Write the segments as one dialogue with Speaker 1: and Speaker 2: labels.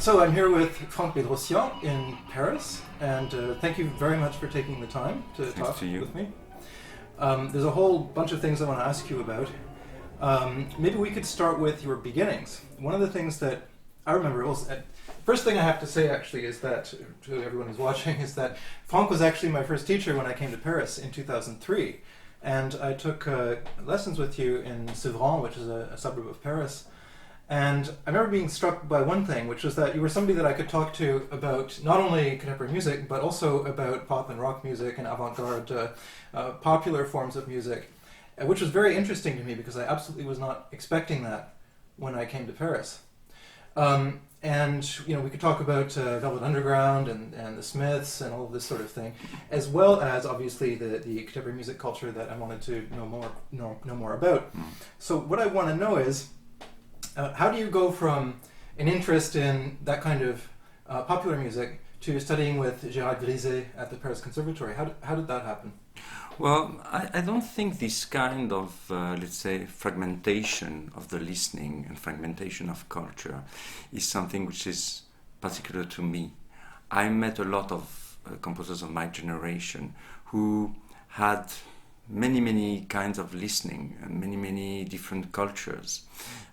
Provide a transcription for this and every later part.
Speaker 1: So I'm here with Franck Bedrossian in Paris, and thank you very much for taking the time to talk with me. There's a whole bunch of things I want to ask you about. Maybe we could start with your beginnings. One of the things that I remember was, first thing I have to say actually is that, to everyone who's watching, is that Franck was actually my first teacher when I came to Paris in 2003. And I took lessons with you in Sevran, which is a suburb of Paris. And I remember being struck by one thing, which was that you were somebody that I could talk to about not only contemporary music, but also about pop and rock music and avant-garde popular forms of music, which was very interesting to me because I absolutely was not expecting that when I came to Paris. And we could talk about Velvet Underground and the Smiths and all of this sort of thing, as well as obviously the contemporary music culture that I wanted to know more about. So what I want to know is, how do you go from an interest in that kind of popular music to studying with Gérard Grisey at the Paris Conservatoire? How did that happen?
Speaker 2: Well, I don't think this kind of, let's say, fragmentation of the listening and fragmentation of culture is something which is particular to me. I met a lot of composers of my generation who had many kinds of listening and many different cultures.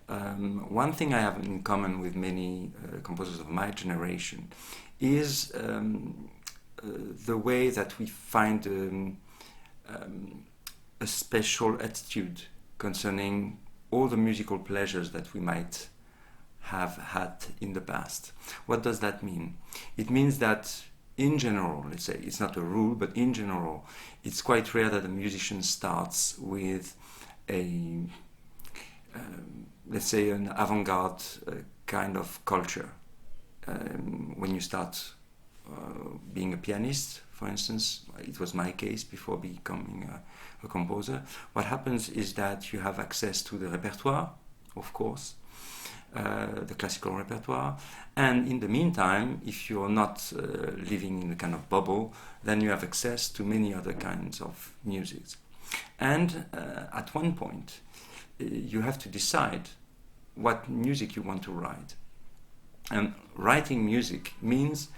Speaker 2: One thing I have in common with many composers of my generation is the way that we find a special attitude concerning all the musical pleasures that we might have had in the past. What does that mean? It means that in general, let's say, it's not a rule, but in general, it's quite rare that a musician starts with a let's say an avant-garde kind of culture. When you start being a pianist, for instance, it was my case before becoming a composer, what happens is that you have access to the repertoire, of course, the classical repertoire, and in the meantime, if you're not living in a kind of bubble, then you have access to many other kinds of music. And at one point, you have to decide what music you want to write. And writing music means,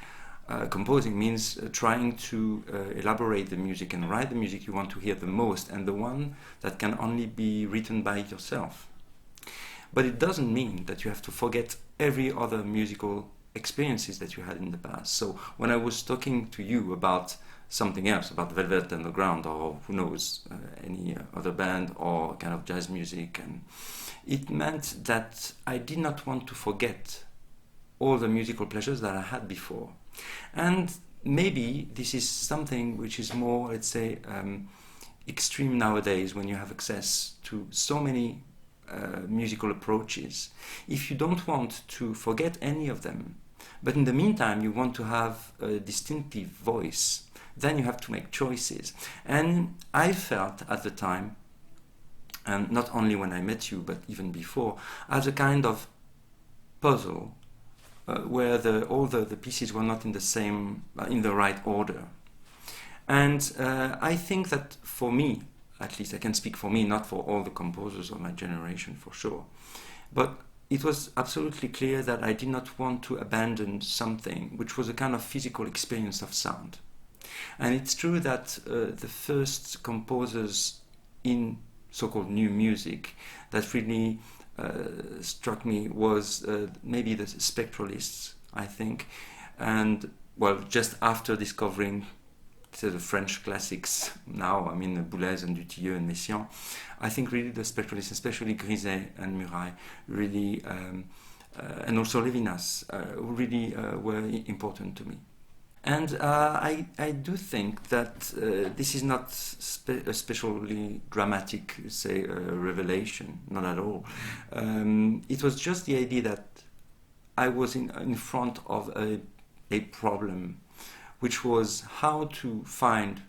Speaker 2: composing means trying to elaborate the music and write the music you want to hear the most, and the one that can only be written by yourself. But it doesn't mean that you have to forget every other musical experiences that you had in the past. So when I was talking to you about something else, about Velvet Underground or who knows, any other band or kind of jazz music, and it meant that I did not want to forget all the musical pleasures that I had before. And maybe this is something which is more, let's say, extreme nowadays when you have access to so many musical approaches. If you don't want to forget any of them, but in the meantime you want to have a distinctive voice, then you have to make choices. And I felt at the time, and not only when I met you, but even before, as a kind of puzzle where all the pieces were not in the right order. And I think that for me, at least I can speak for me, not for all the composers of my generation for sure, but it was absolutely clear that I did not want to abandon something which was a kind of physical experience of sound. And it's true that the first composers in so-called new music that really struck me was maybe the spectralists, I think. And, well, just after discovering the French classics now, I mean Boulez and Dutilleux and Messiaen, I think really the spectralists, especially Grisey and Murail, really, and also Levinas, really were important to me. And I do think that this is not especially dramatic, say, revelation, not at all. It was just the idea that I was in front of a problem, which was how to find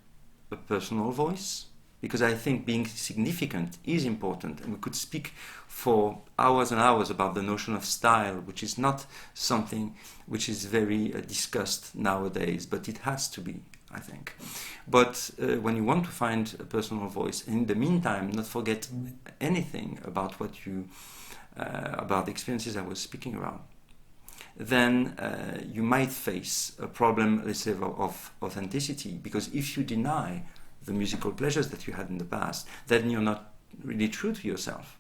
Speaker 2: a personal voice, because I think being significant is important, and we could speak for hours and hours about the notion of style, which is not something which is very discussed nowadays, but it has to be, I think. But when you want to find a personal voice, in the meantime, not forget anything about about the experiences I was speaking about. then you might face a problem, let's say, of authenticity, because if you deny the musical pleasures that you had in the past, then you're not really true to yourself.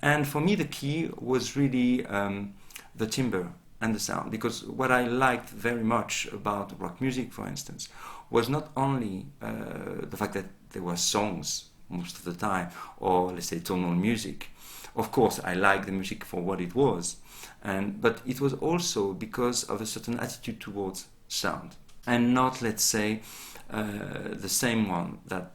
Speaker 2: And for me, the key was really the timbre and the sound, because what I liked very much about rock music, for instance, was not only the fact that there were songs most of the time, or let's say tonal music. Of course, I liked the music for what it was, but it was also because of a certain attitude towards sound, and not, let's say, the same one that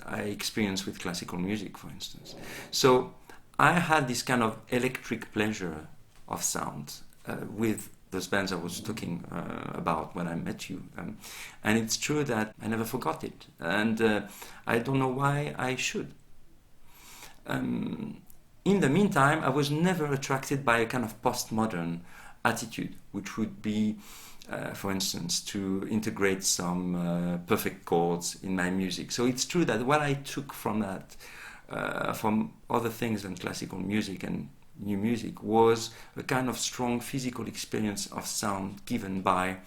Speaker 2: I experienced with classical music, for instance. So I had this kind of electric pleasure of sound with those bands I was talking about when I met you. And it's true that I never forgot it. And I don't know why I should. In the meantime, I was never attracted by a kind of postmodern attitude, which would be, for instance, to integrate some perfect chords in my music. So it's true that what I took from that, from other things than classical music and new music, was a kind of strong physical experience of sound given by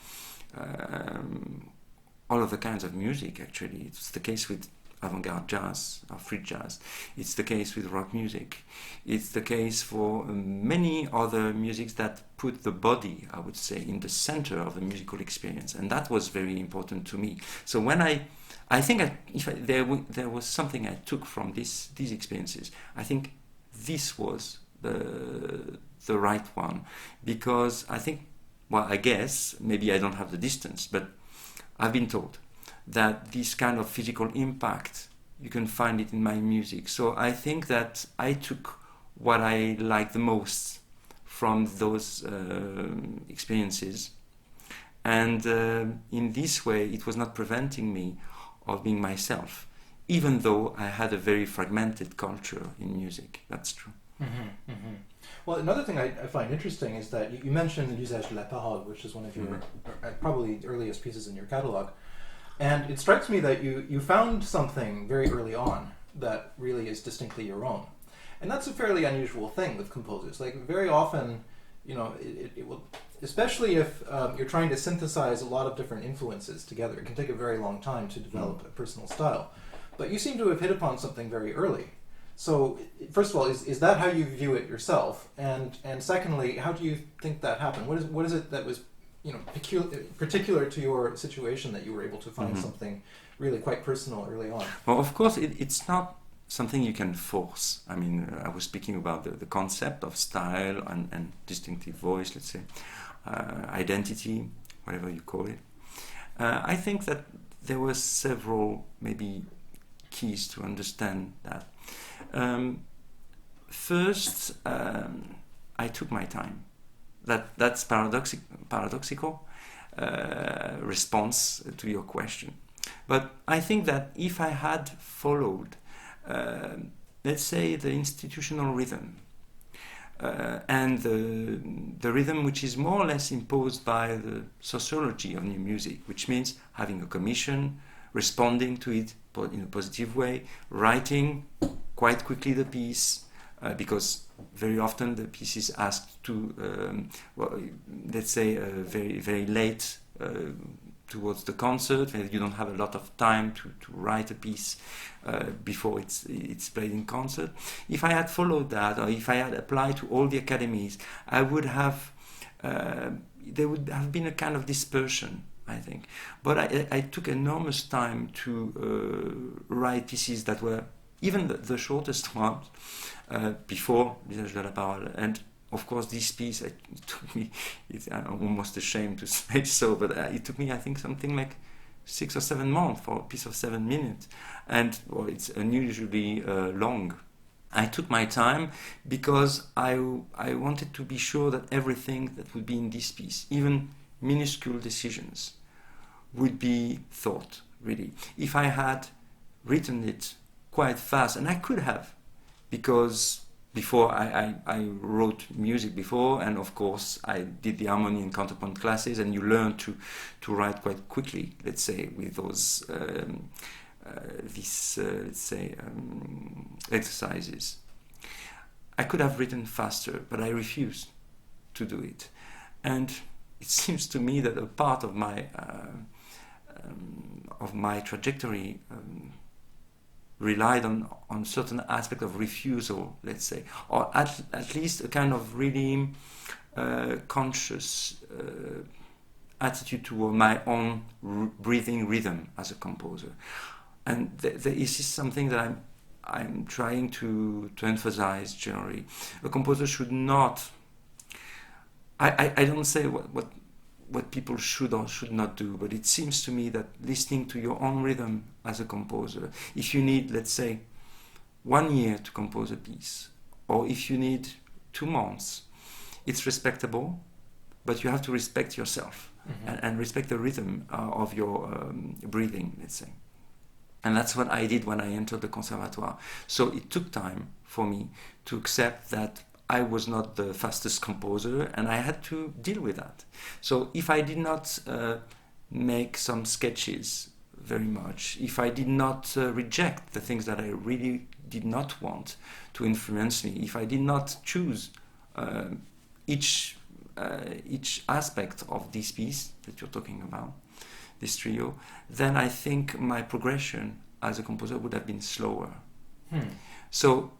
Speaker 2: all of the kinds of music, actually. It's the case with avant-garde jazz or free jazz. It's the case with rock music. It's the case for many other musics that put the body, I would say, in the center of the musical experience. And that was very important to me. So when I think there was something I took from these experiences, I think this was the right one, because I think, well, I guess maybe I don't have the distance, but I've been told that this kind of physical impact, you can find it in my music. So I think that I took what I like the most from those experiences, and in this way it was not preventing me of being myself, even though I had a very fragmented culture in music. That's true.
Speaker 1: Mm-hmm, mm-hmm. Well, another thing I find interesting is that you mentioned L'usage de la parole, which is one of your probably earliest pieces in your catalog. And it strikes me that you found something very early on that really is distinctly your own. And that's a fairly unusual thing with composers. Like, very often, you know, it will, especially if you're trying to synthesize a lot of different influences together, it can take a very long time to develop a personal style. But you seem to have hit upon something very early. So, first of all, is that how you view it yourself? And secondly, how do you think that happened? What is it that was, you know, particular to your situation that you were able to find something really quite personal early on?
Speaker 2: Well, of course, it's not something you can force. I mean, I was speaking about the concept of style and distinctive voice, let's say, identity, whatever you call it. I think that there were several, maybe, keys to understand that. First, I took my time. That's paradoxical response to your question. But I think that if I had followed, let's say, the institutional rhythm, and the rhythm which is more or less imposed by the sociology of new music, which means having a commission, responding to it in a positive way, writing quite quickly the piece, because very often the piece is asked to, let's say, very, very late towards the concert, where you don't have a lot of time to write a piece before it's played in concert. If I had followed that, or if I had applied to all the academies, I would have, there would have been a kind of dispersion, I think. But I took enormous time to write pieces that were even the shortest ones before L'usage de la parole. And of course, this piece, it took me, I'm almost ashamed to say so, but it took me, I think, something like 6 or 7 months for a piece of 7 minutes. And well, it's unusually long. I took my time because I wanted to be sure that everything that would be in this piece, even minuscule decisions, would be thought, really. If I had written it quite fast, and I could have, because before I wrote music before, and of course I did the harmony and counterpoint classes, and you learn to write quite quickly, let's say, with those exercises. I could have written faster, but I refused, to do it. And it seems to me that a part of my trajectory relied on certain aspect of refusal, let's say, or at least a kind of really conscious attitude toward my own breathing rhythm as a composer. And this is something that I'm trying to emphasize generally. A composer should not. I don't say what people should or should not do, but it seems to me that listening to your own rhythm as a composer, if you need, let's say, 1 year to compose a piece, or if you need 2 months, it's respectable, but you have to respect yourself and respect the rhythm of your breathing, let's say. And that's what I did when I entered the Conservatoire. So it took time for me to accept that I was not the fastest composer, and I had to deal with that. So if I did not make some sketches very much, if I did not reject the things that I really did not want to influence me, if I did not choose each aspect of this piece that you're talking about, this trio, then I think my progression as a composer would have been slower. So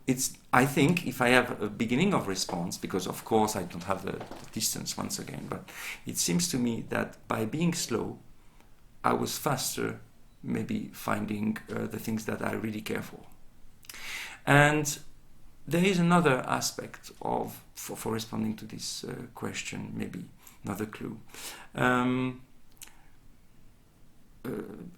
Speaker 2: I think if I have a beginning of response, because of course I don't have the distance once again, but it seems to me that by being slow, I was faster maybe finding the things that I really care for. And there is another aspect for responding to this question, maybe another clue.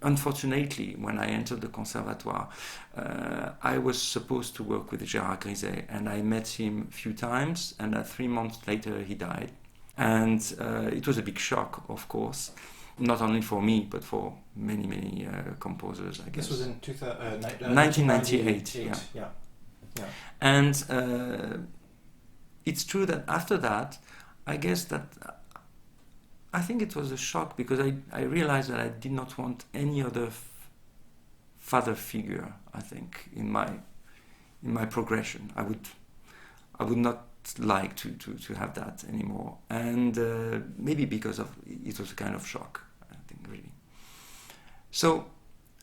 Speaker 2: Unfortunately, when I entered the Conservatoire, I was supposed to work with Gérard Grisey, and I met him a few times, and 3 months later he died. And it was a big shock, of course, not only for me, but for many, many composers, I guess.
Speaker 1: This was in
Speaker 2: 1998, yeah. And it's true that after that, I guess that I think it was a shock, because I realized that I did not want any other father figure, I think, in my progression. I would not like to have that anymore. And maybe because of it was a kind of shock, I think, really. So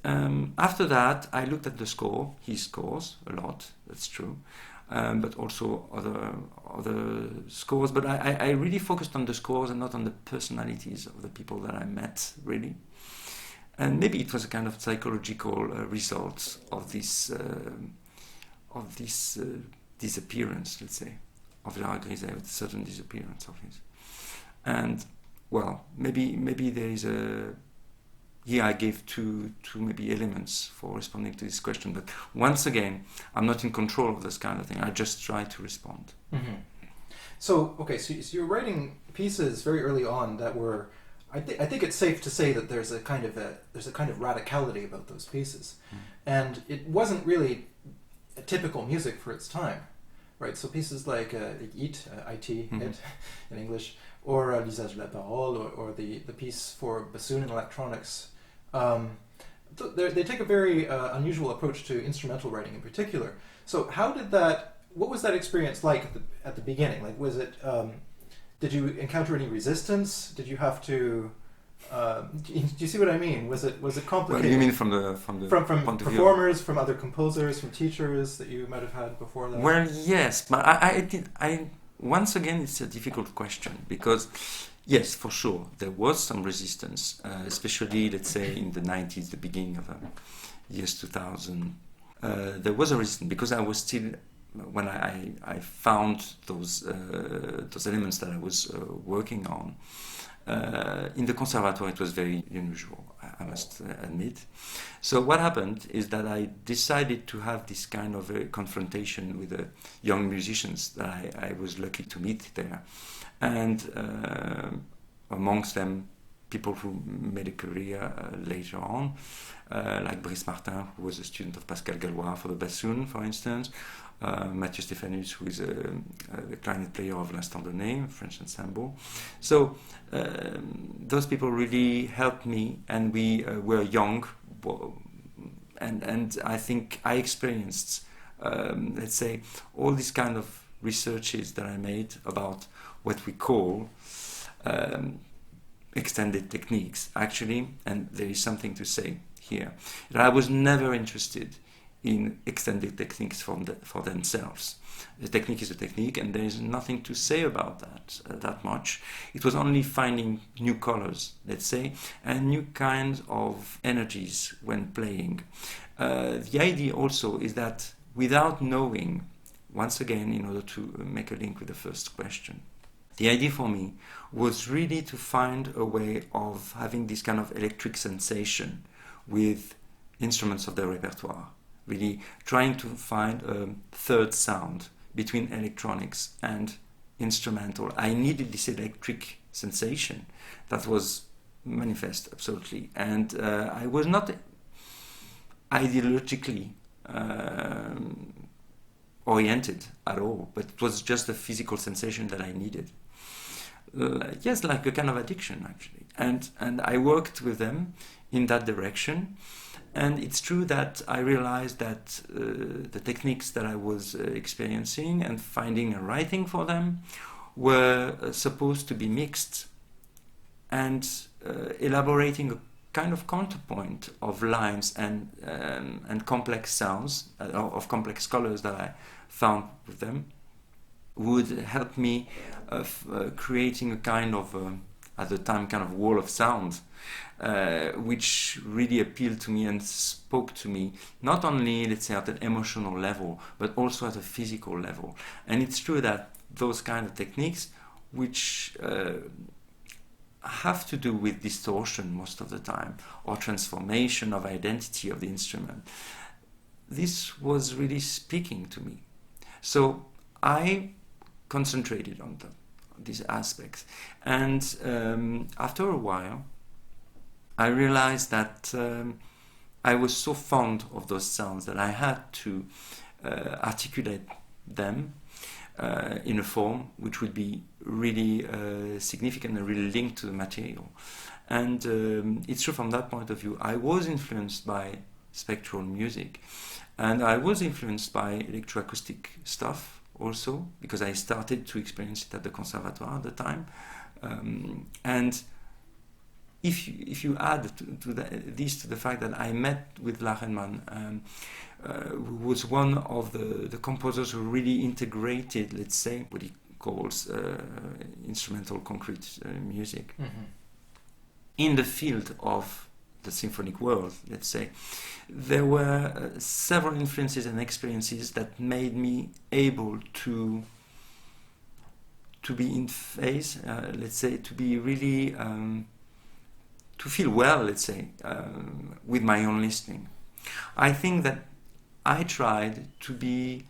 Speaker 2: after that, I looked at the score, his scores, a lot, that's true. But also other scores. But I really focused on the scores and not on the personalities of the people that I met, really. And maybe it was a kind of psychological result of this disappearance, let's say, of Gérard Grisey, a certain disappearance of his. And well, maybe there is a. Here I gave two maybe elements for responding to this question, but once again, I'm not in control of this kind of thing. I just try to respond.
Speaker 1: So you're writing pieces very early on that were, I think it's safe to say that there's a kind of radicality about those pieces, and it wasn't really a typical music for its time, right? So pieces like IT in English, or L'usage de la parole, or the piece for bassoon and electronics. They take a very unusual approach to instrumental writing in particular. So what was that experience like at the beginning? Like, was it, did you encounter any resistance? Did you have to, do you see what I mean? Was it complicated?
Speaker 2: Well, you mean from
Speaker 1: performers, from other composers, from teachers that you might have had before that?
Speaker 2: Well, yes, but I once again, it's a difficult question, because yes, for sure, there was some resistance, especially, let's say, in the 90s, the beginning of the years 2000. There was a resistance, because I was still, when I found those elements that I was working on, in the Conservatoire, it was very unusual, I must admit. So what happened is that I decided to have this kind of a confrontation with the young musicians that I was lucky to meet there. And amongst them, people who made a career later on, like Brice Martin, who was a student of Pascal Gallois for the bassoon, for instance, Mathieu Stéphanus, who is the clarinet player of L'Instant Donné, French ensemble. So those people really helped me, and we were young, and I think I experienced, let's say, all this kind of researches that I made about what we call extended techniques, actually, and there is something to say here. I was never interested in extended techniques for themselves. The technique is a technique, and there is nothing to say about that much. It was only finding new colors, let's say, and new kinds of energies when playing. The idea also is that without knowing, once again, in order to make a link with the first question, the idea for me was really to find a way of having this kind of electric sensation with instruments of the repertoire. Really trying to find a third sound between electronics and instrumental. I needed this electric sensation that was manifest, absolutely. And I was not ideologically oriented at all, but it was just a physical sensation that I needed. Yes, like a kind of addiction, actually. And I worked with them in that direction. And it's true that I realized that the techniques that I was experiencing and finding and writing for them were supposed to be mixed and elaborating a kind of counterpoint of lines and complex sounds, of complex colors that I found with them, would help me creating a kind of, at the time, kind of wall of sound, which really appealed to me and spoke to me, not only, let's say, at an emotional level, but also at a physical level. And it's true that those kind of techniques, which have to do with distortion most of the time, or transformation of identity of the instrument, this was really speaking to me. So I concentrated on these aspects. And after a while, I realized that I was so fond of those sounds that I had to articulate them in a form which would be really significant and really linked to the material. And it's true from that point of view, I was influenced by spectral music, and I was influenced by electroacoustic stuff also, because I started to experience it at the Conservatoire at the time. And if you add this to the fact that I met with Lachenmann, who was one of the composers who really integrated, let's say, what he calls instrumental concrete music in the field of the symphonic world, let's say, there were several influences and experiences that made me able to be in phase, let's say, to be really, to feel well, let's say, with my own listening. I think that I tried to be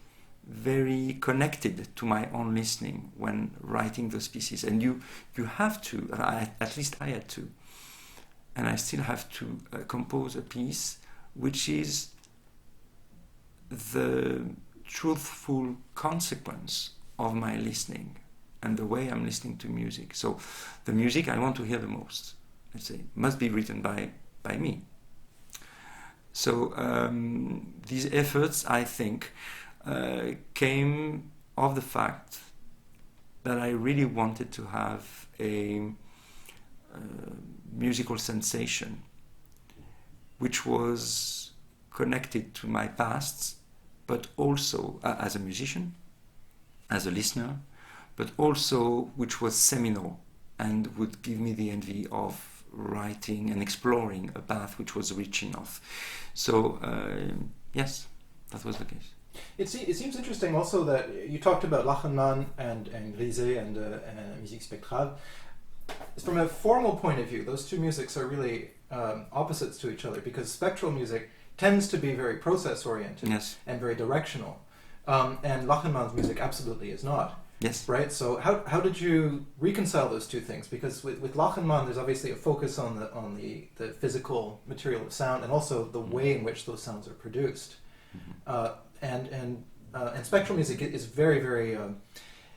Speaker 2: very connected to my own listening when writing those pieces, and you have to, at least I had to, and I still have to compose a piece which is the truthful consequence of my listening and the way I'm listening to music. So the music I want to hear the most, let's say, must be written by me. So these efforts, I think, came of the fact that I really wanted to have a musical sensation which was connected to my past, but also as a musician, as a listener, but also which was seminal and would give me the envy of writing and exploring a path which was rich enough. So yes, that was the case.
Speaker 1: It seems interesting also that you talked about Lachenmann and Grisey and Musique spectrale. From a formal point of view, those two musics are really opposites to each other, because spectral music tends to be very process-oriented and very directional, and Lachenmann's music absolutely is not.
Speaker 2: Yes.
Speaker 1: Right. So how did you reconcile those two things? Because with Lachenmann, there's obviously a focus on the physical material of sound, and also the way in which those sounds are produced. And spectral music is very, very.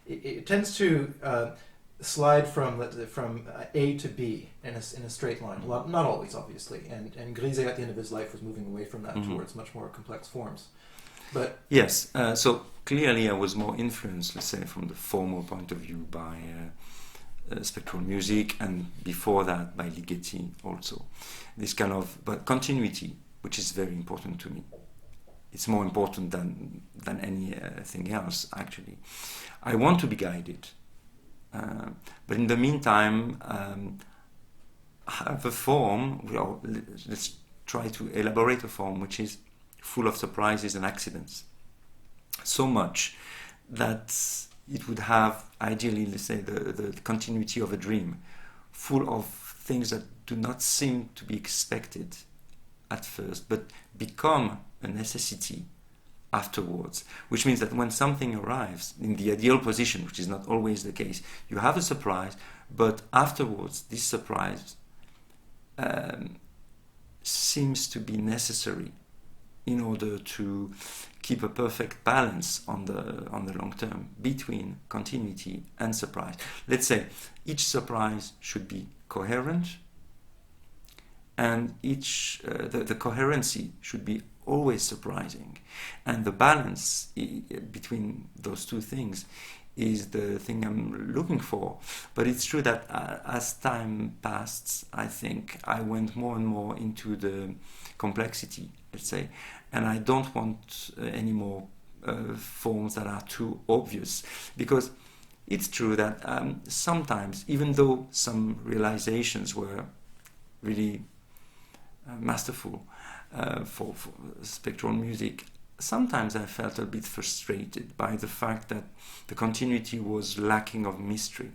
Speaker 1: It tends to slide from A to B in a straight line. Not always, obviously. And Grisey at the end of his life was moving away from that towards much more complex forms. But
Speaker 2: yes, so clearly I was more influenced, let's say, from the formal point of view by spectral music, and before that by Ligeti also. This kind of continuity, which is very important to me. It's more important than anything else, actually. I want to be guided, but in the meantime, have a form. Well, let's try to elaborate a form which is full of surprises and accidents. So much that it would have, ideally, let's say, the continuity of a dream, full of things that do not seem to be expected at first, but become a necessity afterwards. Which means that when something arrives in the ideal position, which is not always the case, you have a surprise, but afterwards this surprise seems to be necessary in order to keep a perfect balance on the long term between continuity and surprise. Let's say each surprise should be coherent, and each the coherency should be always surprising, and the balance between those two things is the thing I'm looking for. But it's true that as time passed, I think I went more and more into the complexity, let's say, and I don't want any more forms that are too obvious, because it's true that sometimes, even though some realizations were really masterful for spectral music, sometimes I felt a bit frustrated by the fact that the continuity was lacking of mystery.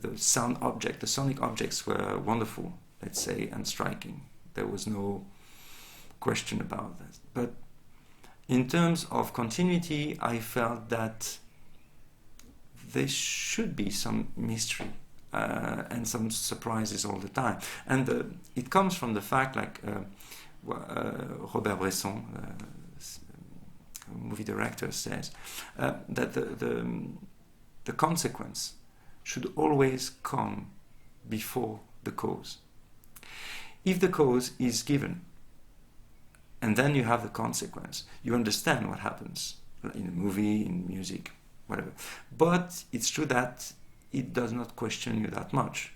Speaker 2: The sonic objects were wonderful, let's say, and striking. There was no question about that. But in terms of continuity, I felt that there should be some mystery and some surprises all the time. And it comes from the fact, like Robert Bresson, movie director, says that the consequence should always come before the cause. If the cause is given, and then you have the consequence, you understand what happens in a movie, in music, whatever. But it's true that it does not question you that much.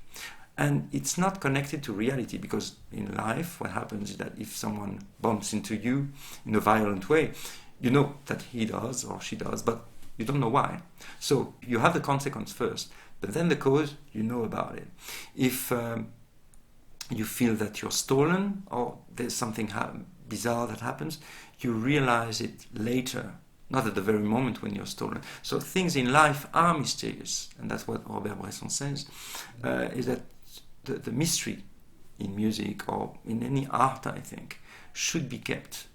Speaker 2: And it's not connected to reality, because in life what happens is that if someone bumps into you in a violent way, you know that he does or she does, but you don't know why. So you have the consequence first, but then the cause, you know about it. If you feel that you're stolen, or there's something bizarre that happens, you realize it later, not at the very moment when you're stolen. So things in life are mysterious, and that's what Robert Bresson says, is that the mystery in music or in any art, I think, should be kept.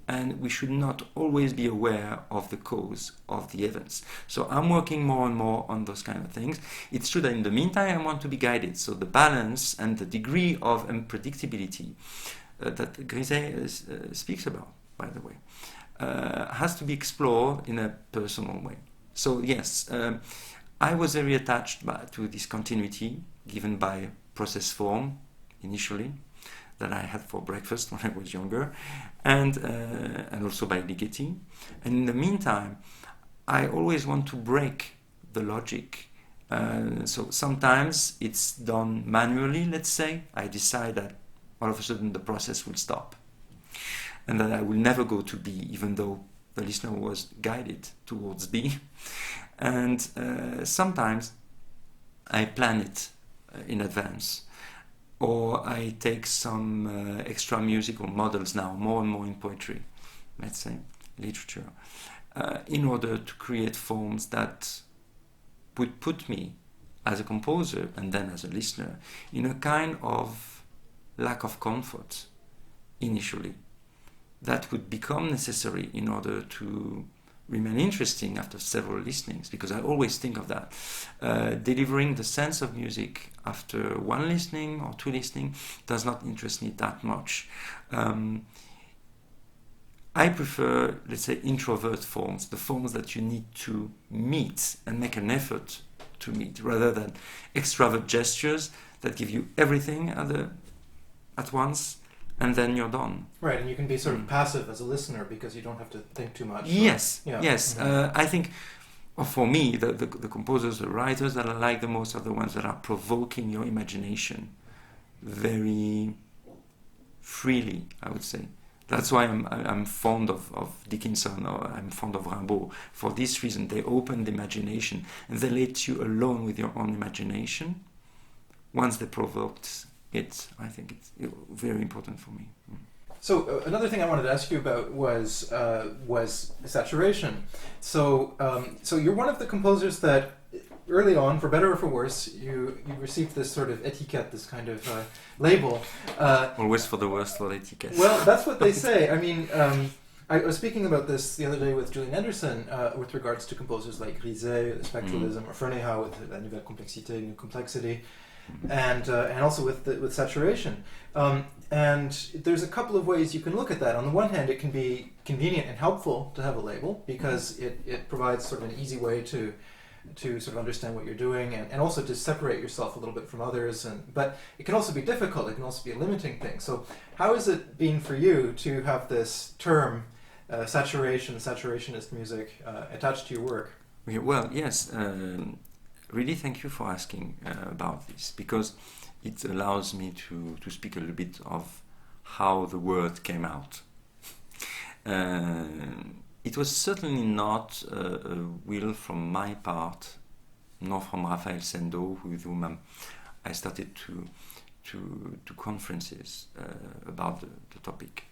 Speaker 2: And we should not always be aware of the cause of the events. So I'm working more and more on those kind of things. It's true that in the meantime I want to be guided. So the balance and the degree of unpredictability that Grisey speaks about, by the way, has to be explored in a personal way. So yes, I was very attached to this continuity given by process form initially, that I had for breakfast when I was younger, and also by Ligeti. And in the meantime, I always want to break the logic. So sometimes it's done manually, let's say. I decide that all of a sudden the process will stop, and that I will never go to B, even though the listener was guided towards B. And sometimes I plan it in advance, or I take some extra musical models now, more and more in poetry, let's say, literature, in order to create forms that would put me as a composer and then as a listener in a kind of lack of comfort initially that would become necessary in order to remain interesting after several listenings, because I always think of that. Delivering the sense of music after one listening or two listening does not interest me that much. I prefer, let's say, introvert forms, the forms that you need to meet and make an effort to meet, rather than extravagant gestures that give you everything at once, and then you're done.
Speaker 1: Right, and you can be sort of passive as a listener because you don't have to think too much.
Speaker 2: Yes,
Speaker 1: yeah.
Speaker 2: yes.
Speaker 1: Mm-hmm.
Speaker 2: I think, for me, the composers, the writers that I like the most are the ones that are provoking your imagination very freely, I would say. That's why I'm fond of Dickinson, or I'm fond of Rimbaud. For this reason, they open the imagination and they let you alone with your own imagination. Once they provoked it, I think it's very important for me.
Speaker 1: So another thing I wanted to ask you about was saturation. So you're one of the composers that early on, for better or for worse, you received this sort of etiquette, this kind of label.
Speaker 2: Always for the worst for the etiquette.
Speaker 1: Well, that's what they say. I mean, I was speaking about this the other day with Julian Anderson with regards to composers like Grisey, Spectralism, or Ferneyhough with La Nouvelle Complexité, New Complexity, and also with saturation. And there's a couple of ways you can look at that. On the one hand, it can be convenient and helpful to have a label because it provides sort of an easy way to sort of understand what you're doing and also to separate yourself a little bit from others. But it can also be difficult. It can also be a limiting thing. So how has it been for you to have this term, saturationist music, attached to your work?
Speaker 2: Okay, well, yes. Really thank you for asking about this, because it allows me to speak a little bit of how the word came out. It was certainly not a will from my part, nor from Raphael Sendo, with whom I started to conferences about the topic,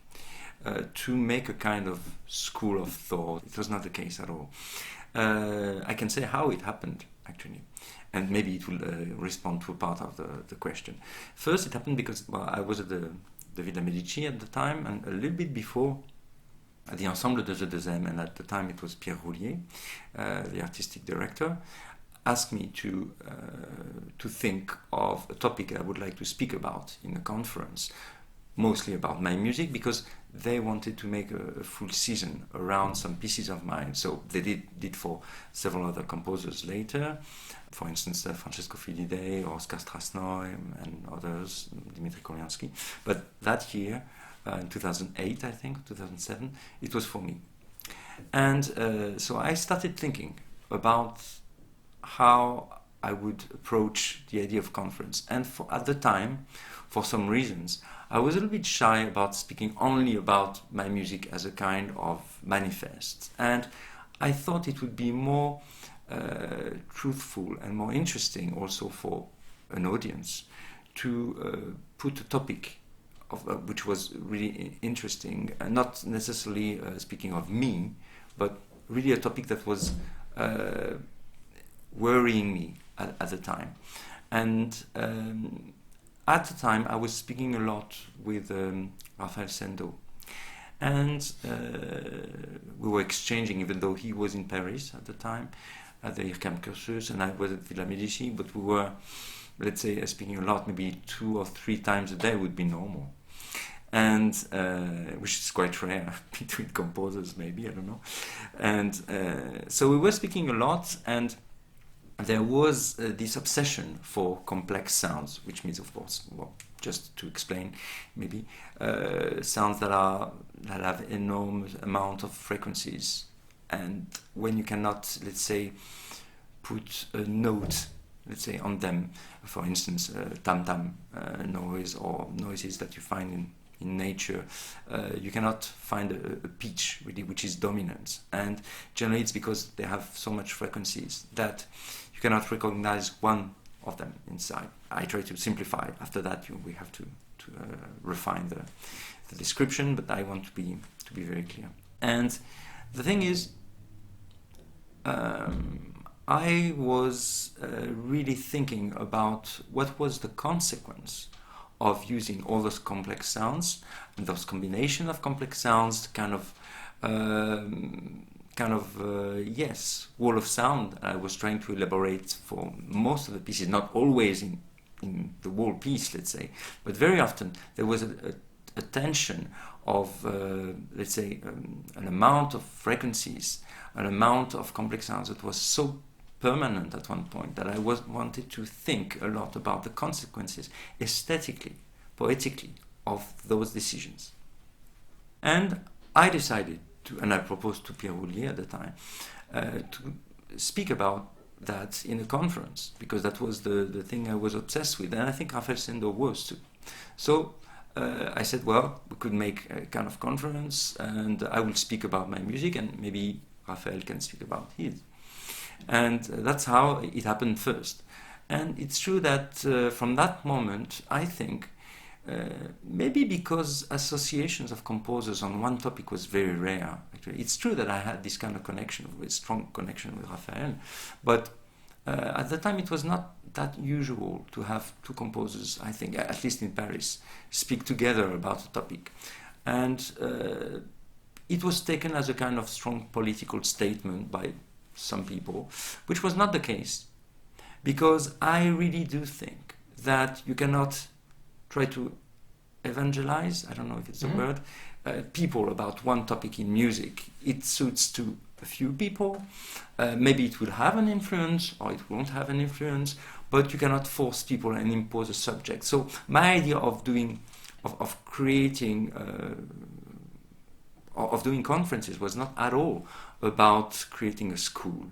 Speaker 2: to make a kind of school of thought. It was not the case at all. I can say how it happened, actually, and maybe it will respond to a part of the question. First, it happened because I was at the Villa Medici at the time, and a little bit before, at the Ensemble de Jeux d'Ezem, and at the time it was Pierre Roulier, the artistic director, asked me to think of a topic I would like to speak about in a conference, mostly about my music, because they wanted to make a full season around some pieces of mine. So they did for several other composers later, for instance Francesco Filidei or Oskar Strasnoy and others, Dmitry Kolyansky. But that year, in 2008, I think, 2007, it was for me. And so I started thinking about how I would approach the idea of conference. And at the time, for some reasons, I was a little bit shy about speaking only about my music as a kind of manifest. And I thought it would be more truthful and more interesting also for an audience to put a topic which was really interesting, not necessarily speaking of me, but really a topic that was worrying me at the time. And at the time, I was speaking a lot with Raphael Sendo, and we were exchanging, even though he was in Paris at the time, at the IRCAM Cursus, and I was at Villa Medici, but we were, let's say, speaking a lot, maybe 2 or 3 times a day would be normal. And which is quite rare between composers, maybe, I don't know. And so we were speaking a lot, and there was this obsession for complex sounds, which means, of course, well, just to explain, maybe sounds that have enormous amount of frequencies, and when you cannot, let's say, put a note, let's say, on them, for instance, tam-tam noise or noises that you find in nature, you cannot find a pitch really which is dominant, and generally it's because they have so much frequencies that you cannot recognize one of them inside. I try to simplify. After that, we have to refine the description, but I want to be very clear. And the thing is, I was really thinking about what was the consequence of using all those complex sounds, and those combination of complex sounds, wall of sound I was trying to elaborate for most of the pieces, not always in the whole piece, let's say, but very often there was a tension of, let's say, an amount of frequencies, an amount of complex sounds that was so permanent at one point that I wanted to think a lot about the consequences, aesthetically, poetically, of those decisions. And I decided to, and I proposed to Pierre Woodley at the time, to speak about that in a conference, because that was the thing I was obsessed with, and I think Raphael Sendor was too. So I said, well, we could make a kind of conference, and I will speak about my music, and maybe Raphael can speak about his. And that's how it happened first. And it's true that from that moment, I think, maybe because associations of composers on one topic was very rare. Actually, it's true that I had this kind of connection, with strong connection with Raphael, but at the time it was not that usual to have two composers, I think, at least in Paris, speak together about a topic. And it was taken as a kind of strong political statement by some people, which was not the case, because I really do think that you cannot try to evangelize, I don't know if it's a word, people about one topic in music. It suits to a few people. Maybe it will have an influence or it won't have an influence, but you cannot force people and impose a subject. So my idea of doing conferences was not at all about creating a school.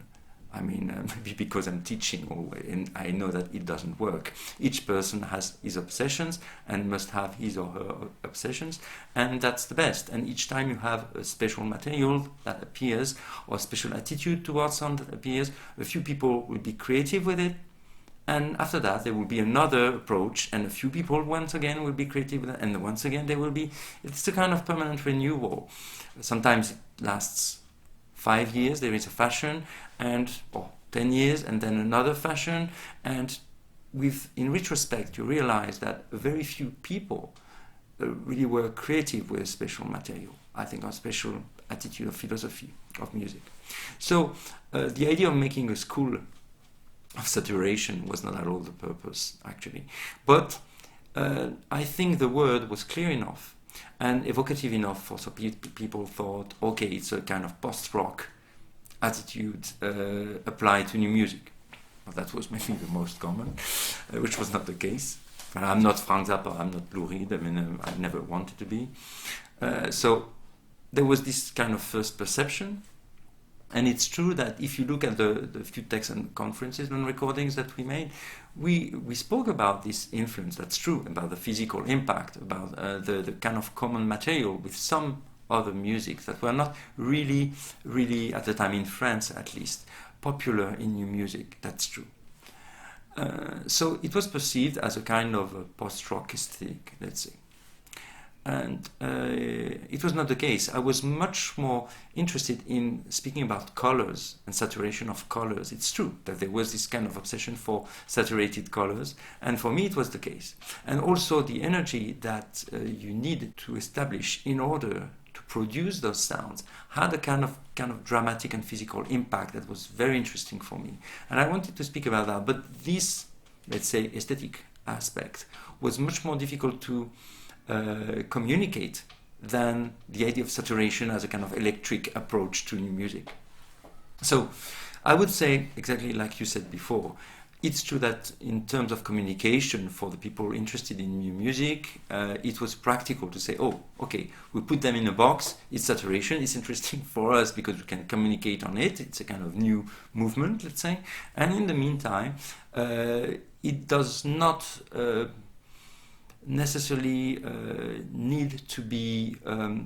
Speaker 2: I mean, maybe because I'm teaching always, and I know that it doesn't work. Each person has his obsessions and must have his or her obsessions, and that's the best. And each time you have a special material that appears, or a special attitude towards something that appears, a few people will be creative with it, and after that there will be another approach, and a few people once again will be creative with it, and once again there will be, it's a kind of permanent renewal. Sometimes it lasts 5 years, there is a fashion, or 10 years, and then another fashion, and in retrospect you realize that very few people really were creative with a special material, I think, a special attitude of philosophy of music. So the idea of making a school of saturation was not at all the purpose, actually. But I think the word was clear enough and evocative enough for some people thought, okay, it's a kind of post-rock attitude applied to new music. Well, that was maybe the most common, which was not the case. I'm not Frank Zappa, I'm not Lou Reed, I mean, I never wanted to be. So there was this kind of first perception. And it's true that if you look at the few texts and conferences and recordings that we made, we spoke about this influence, that's true, about the physical impact, about the kind of common material with some other music that were not really, at the time in France at least, popular in new music, that's true. So it was perceived as a kind of a post-rock aesthetic, let's say. And it was not the case. I was much more interested in speaking about colors and saturation of colors. It's true that there was this kind of obsession for saturated colors, and for me it was the case. And also the energy that you needed to establish in order to produce those sounds had a kind of dramatic and physical impact that was very interesting for me. And I wanted to speak about that, but this, let's say, aesthetic aspect was much more difficult to communicate than the idea of saturation as a kind of electric approach to new music. So I would say, exactly like you said before, it's true that in terms of communication for the people interested in new music, it was practical to say, oh, okay, we put them in a box, it's saturation, it's interesting for us because we can communicate on it, it's a kind of new movement, let's say, and in the meantime, it does not necessarily need to be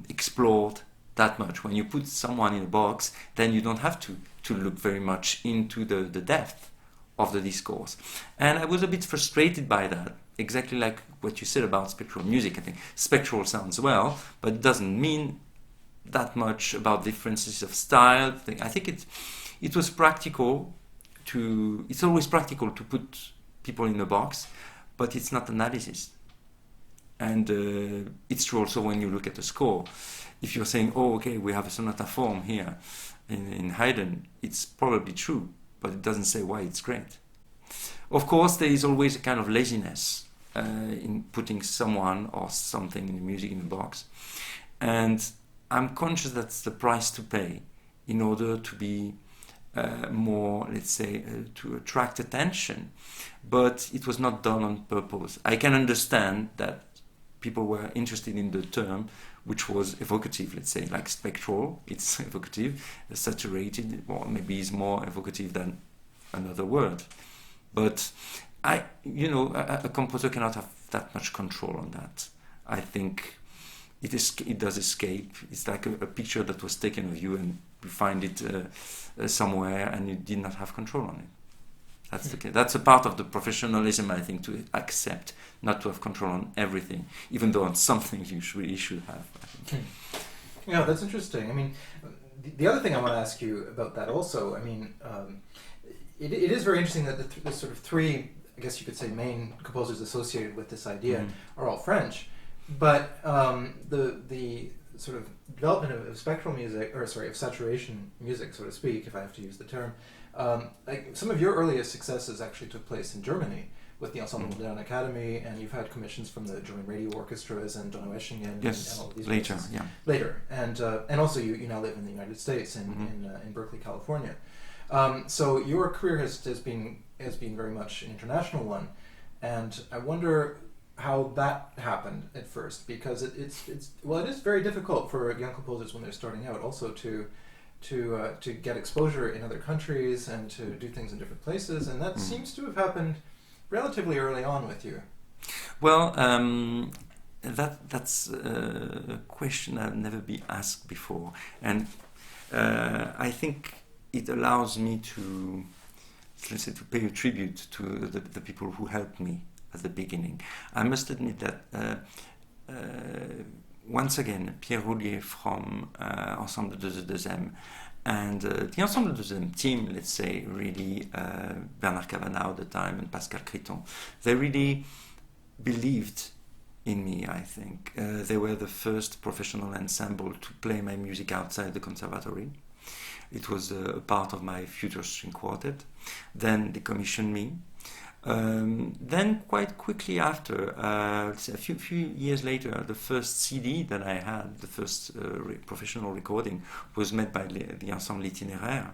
Speaker 2: explored that much. When you put someone in a box, then you don't have to look very much into the depth of the discourse. And I was a bit frustrated by that, exactly like what you said about spectral music. I think spectral sounds well, but it doesn't mean that much about differences of style. I think it was practical it's always practical to put people in a box, but it's not analysis. And it's true also when you look at the score. If you're saying, oh, okay, we have a sonata form here in Haydn, it's probably true, but it doesn't say why it's great. Of course, there is always a kind of laziness in putting someone or something in the music in the box. And I'm conscious that's the price to pay in order to be more, let's say, to attract attention. But it was not done on purpose. I can understand that people were interested in the term, which was evocative, let's say, like spectral, it's evocative, saturated, or maybe is more evocative than another word. But a composer cannot have that much control on that. I think it does escape. It's like a picture that was taken of you and you find it somewhere and you did not have control on it. That's the case. That's a part of the professionalism, I think, to accept not to have control on everything, even though on something you should have. I think.
Speaker 1: Yeah, that's interesting. I mean, the other thing I want to ask you about that also, I mean, it is very interesting that the sort of three, I guess you could say, main composers associated with this idea are all French, but the sort of development of spectral music, of saturation music, so to speak, if I have to use the term, like some of your earliest successes actually took place in Germany with the Ensemble Modern Akademie, and you've had commissions from the German radio orchestras and Donaueschingen and all these places. Later, and also you now live in the United States in Berkeley, California. So your career has been very much an international one, and I wonder how that happened at first, because it is very difficult for young composers when they're starting out also to get exposure in other countries and to do things in different places, and that seems to have happened relatively early on with you.
Speaker 2: Well, that's a question I've never been asked before, and I think it allows me to, let's say, to pay a tribute to the people who helped me at the beginning. I must admit that once again, Pierre Roulier from Ensemble de Deuxième, and the Ensemble de Deuxième team, let's say, really, Bernard Cavanagh at the time and Pascal Criton, they really believed in me, I think. They were the first professional ensemble to play my music outside the Conservatoire. It was a part of my future string quartet. Then they commissioned me. Then quite quickly after, a few years later, the first CD that I had, the first professional recording, was made by the Ensemble Itinéraire.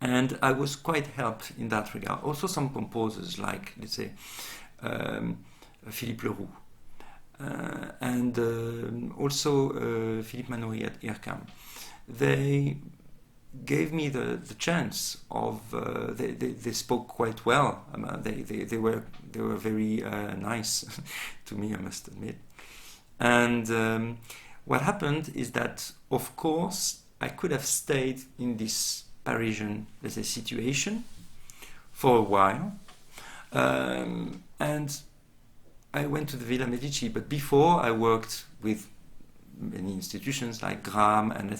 Speaker 2: And I was quite helped in that regard. Also some composers like, let's say, Philippe Leroux. And also Philippe Manoury at IRCAM. They gave me the chance of they spoke quite well. They were very nice to me, I must admit. And what happened is that, of course, I could have stayed in this Parisian, let's say, situation for a while, and I went to the Villa Medici. But before, I worked with many institutions like Graham, and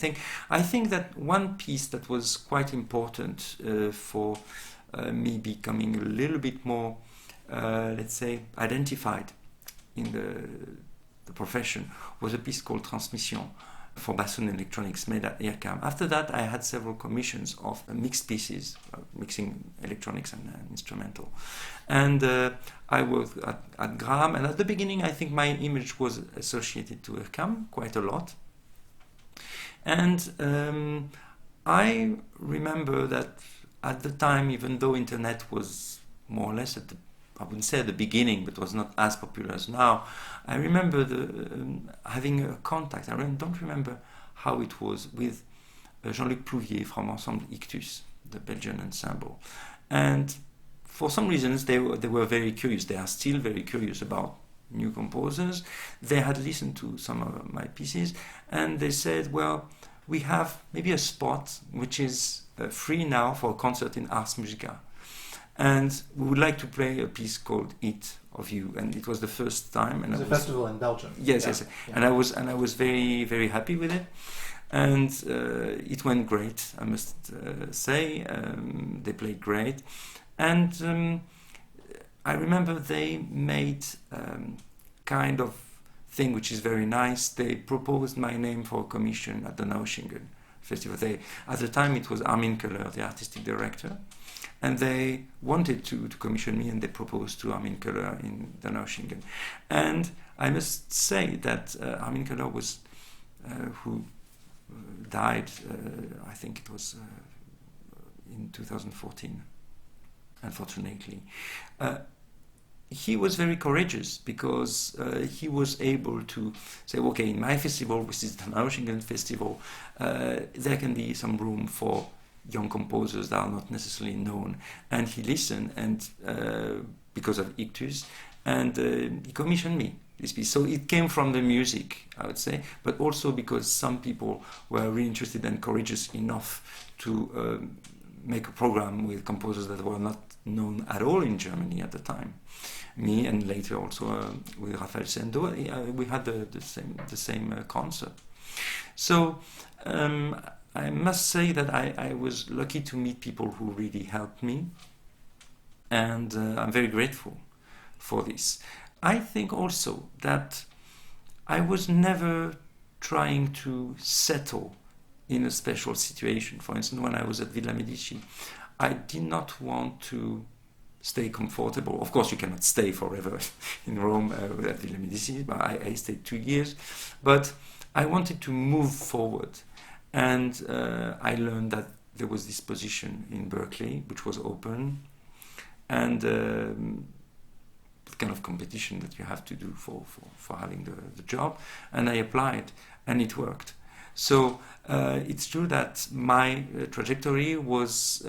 Speaker 2: I think that one piece that was quite important for me becoming a little bit more, let's say, identified in the profession was a piece called Transmission for bassoon electronics made at IRCAM. After that, I had several commissions of mixed pieces, mixing electronics and instrumental. And I worked at Graham, and at the beginning I think my image was associated to IRCAM quite a lot. And I remember that at the time, even though internet was more or less I wouldn't say at the beginning, but was not as popular as now, I remember having a contact. I don't remember how it was, with Jean-Luc Plouvier from Ensemble Ictus, the Belgian ensemble. And for some reasons, they were very curious. They are still very curious about new composers. They had listened to some of my pieces, and they said, well, we have maybe a spot which is free now for a concert in Ars Musica. And we would like to play a piece called "It of You," and it was the first time. And
Speaker 1: it was a festival in Belgium.
Speaker 2: Yes, yeah. And I was very, very happy with it, and it went great. I must say, they played great, and I remember they made kind of thing which is very nice. They proposed my name for a commission at the Donaueschingen Festival. At the time, it was Armin Keller, the artistic director. And they wanted to commission me, and they proposed to Armin Keller in Donaueschingen. And I must say that Armin Keller was, who died, I think it was in 2014, unfortunately. he was very courageous because he was able to say, okay, in my festival, which is the National Festival, there can be some room for young composers that are not necessarily known. And he listened, and because of Ictus, and he commissioned me this piece. So it came from the music, I would say, but also because some people were really interested and courageous enough to make a program with composers that were not known at all in Germany at the time. Me, and later also with Raphael Sendo, we had the same concert. So I must say that I was lucky to meet people who really helped me, and I'm very grateful for this. I think also that I was never trying to settle in a special situation. For instance, when I was at Villa Medici, I did not want to stay comfortable. Of course, you cannot stay forever in Rome at Villa Medici, but I stayed 2 years. But I wanted to move forward. And I learned that there was this position in Berkeley, which was open, and the kind of competition that you have to do for having the job. And I applied, and it worked. So it's true that my trajectory was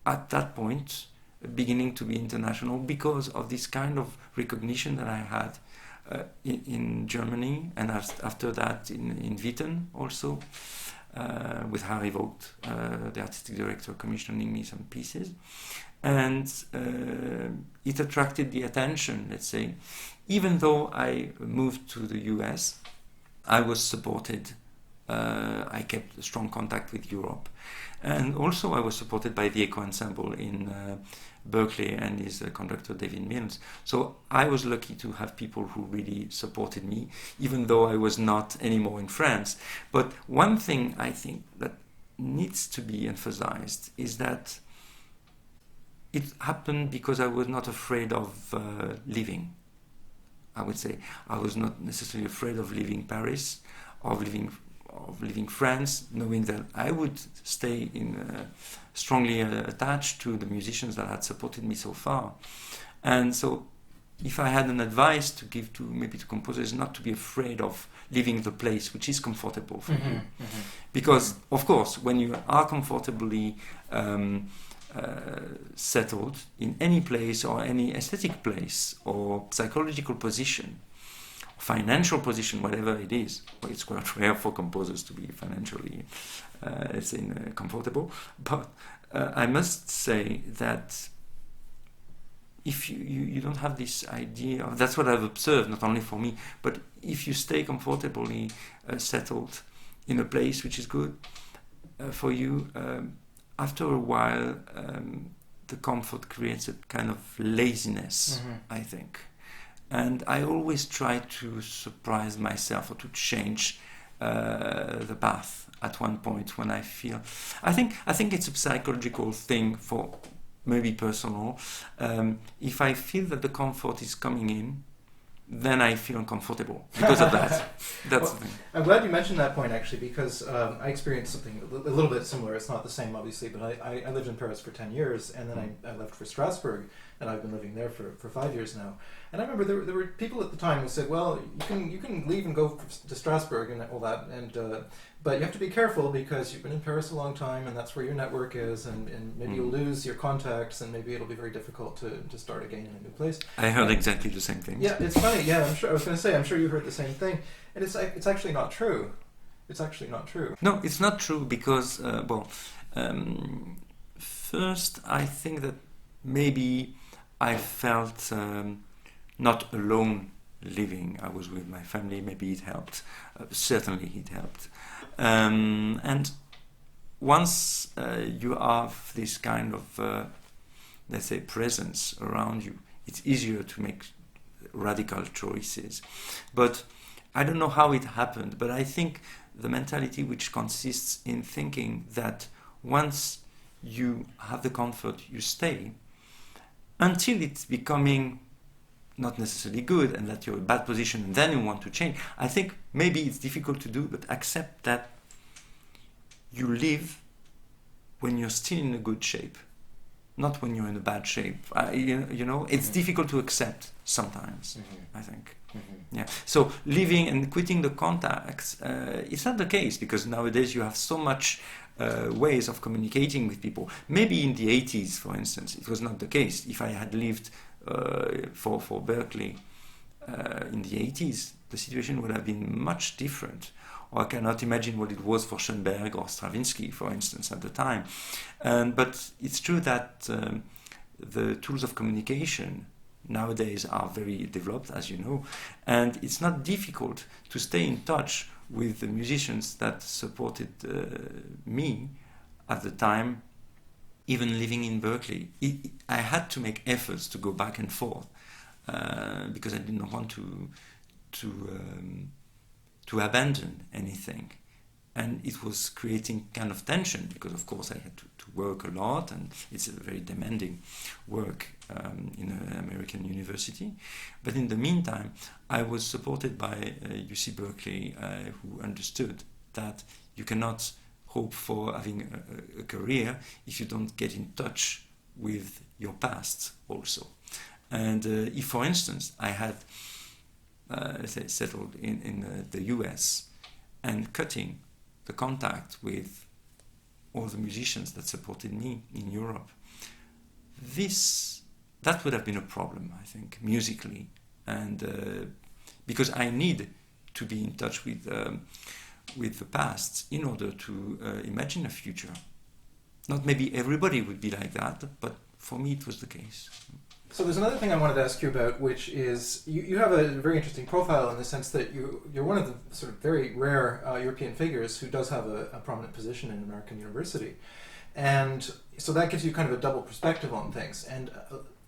Speaker 2: at that point beginning to be international because of this kind of recognition that I had in Germany, and after that in Witten also, with Harry Vogt, the artistic director, commissioning me some pieces. And it attracted the attention, let's say. Even though I moved to the US, I was supported. I kept a strong contact with Europe. And also I was supported by the Echo Ensemble in Berkeley and his conductor David Mills. So I was lucky to have people who really supported me, even though I was not anymore in France. But one thing I think that needs to be emphasized is that it happened because I was not afraid of leaving. I would say I was not necessarily afraid of leaving Paris, of leaving France, knowing that I would stay strongly attached to the musicians that had supported me so far. And so if I had an advice to give to maybe to composers, not to be afraid of leaving the place which is comfortable for you. Because, of course, when you are comfortably settled in any place or any aesthetic place or psychological position, financial position, whatever it is, well, it's quite rare for composers to be financially, let's say, comfortable. But I must say that if you don't have this idea, that's what I've observed, not only for me, but if you stay comfortably settled in a place which is good for you, after a while, the comfort creates a kind of laziness, I think. And I always try to surprise myself or to change the path at one point when I feel. I think it's a psychological thing, for maybe personal. If I feel that the comfort is coming in, then I feel uncomfortable because of that. That's the thing.
Speaker 1: I'm glad you mentioned that point, actually, because I experienced something a little bit similar. It's not the same, obviously, but I lived in Paris for 10 years, and then I left for Strasbourg, and I've been living there for 5 years now. And I remember there were people at the time who said, well, you can leave and go to Strasbourg and all that, and but you have to be careful because you've been in Paris a long time, and that's where your network is, and maybe you'll lose your contacts, and maybe it'll be very difficult to start again in a new place.
Speaker 2: I heard exactly the same thing.
Speaker 1: Yeah, it's funny. Yeah, I'm sure. I was going to say, I'm sure you heard the same thing, and it's actually not true. It's actually not true.
Speaker 2: No, it's not true because first I think that maybe I felt not alone living. I was with my family. Maybe it helped. Certainly, it helped. And once you have this kind of, let's say, presence around you, it's easier to make radical choices. But I don't know how it happened, but I think the mentality which consists in thinking that once you have the comfort, you stay, until it's becoming not necessarily good and that you're in a bad position and then you want to change. I think maybe it's difficult to do, but accept that you live when you're still in a good shape. not when you're in a bad shape. You know, it's difficult to accept sometimes, I think. Yeah. So leaving and quitting the contacts, it's not the case, because nowadays you have so much ways of communicating with people. Maybe in the 80s, for instance, it was not the case. If I had lived for Berkeley in the 80s, the situation would have been much different. Or I cannot imagine what it was for Schoenberg or Stravinsky, for instance, at the time. But it's true that the tools of communication nowadays are very developed, as you know, and it's not difficult to stay in touch with the musicians that supported me at the time, even living in Berkeley. I had to make efforts to go back and forth because I didn't want to abandon anything. And it was creating kind of tension, because of course I had to work a lot, and it's a very demanding work in an American university. But in the meantime, I was supported by UC Berkeley, who understood that you cannot hope for having a career if you don't get in touch with your past also. And if, for instance, I had settled in the US and cutting the contact with all the musicians that supported me in Europe, that would have been a problem, I think, musically, and because I need to be in touch with the past in order to imagine a future. Not maybe everybody would be like that, but for me it was the case.
Speaker 1: So there's another thing I wanted to ask you about, which is you have a very interesting profile in the sense that you're one of the sort of very rare European figures who does have a prominent position in American university. And so that gives you kind of a double perspective on things. And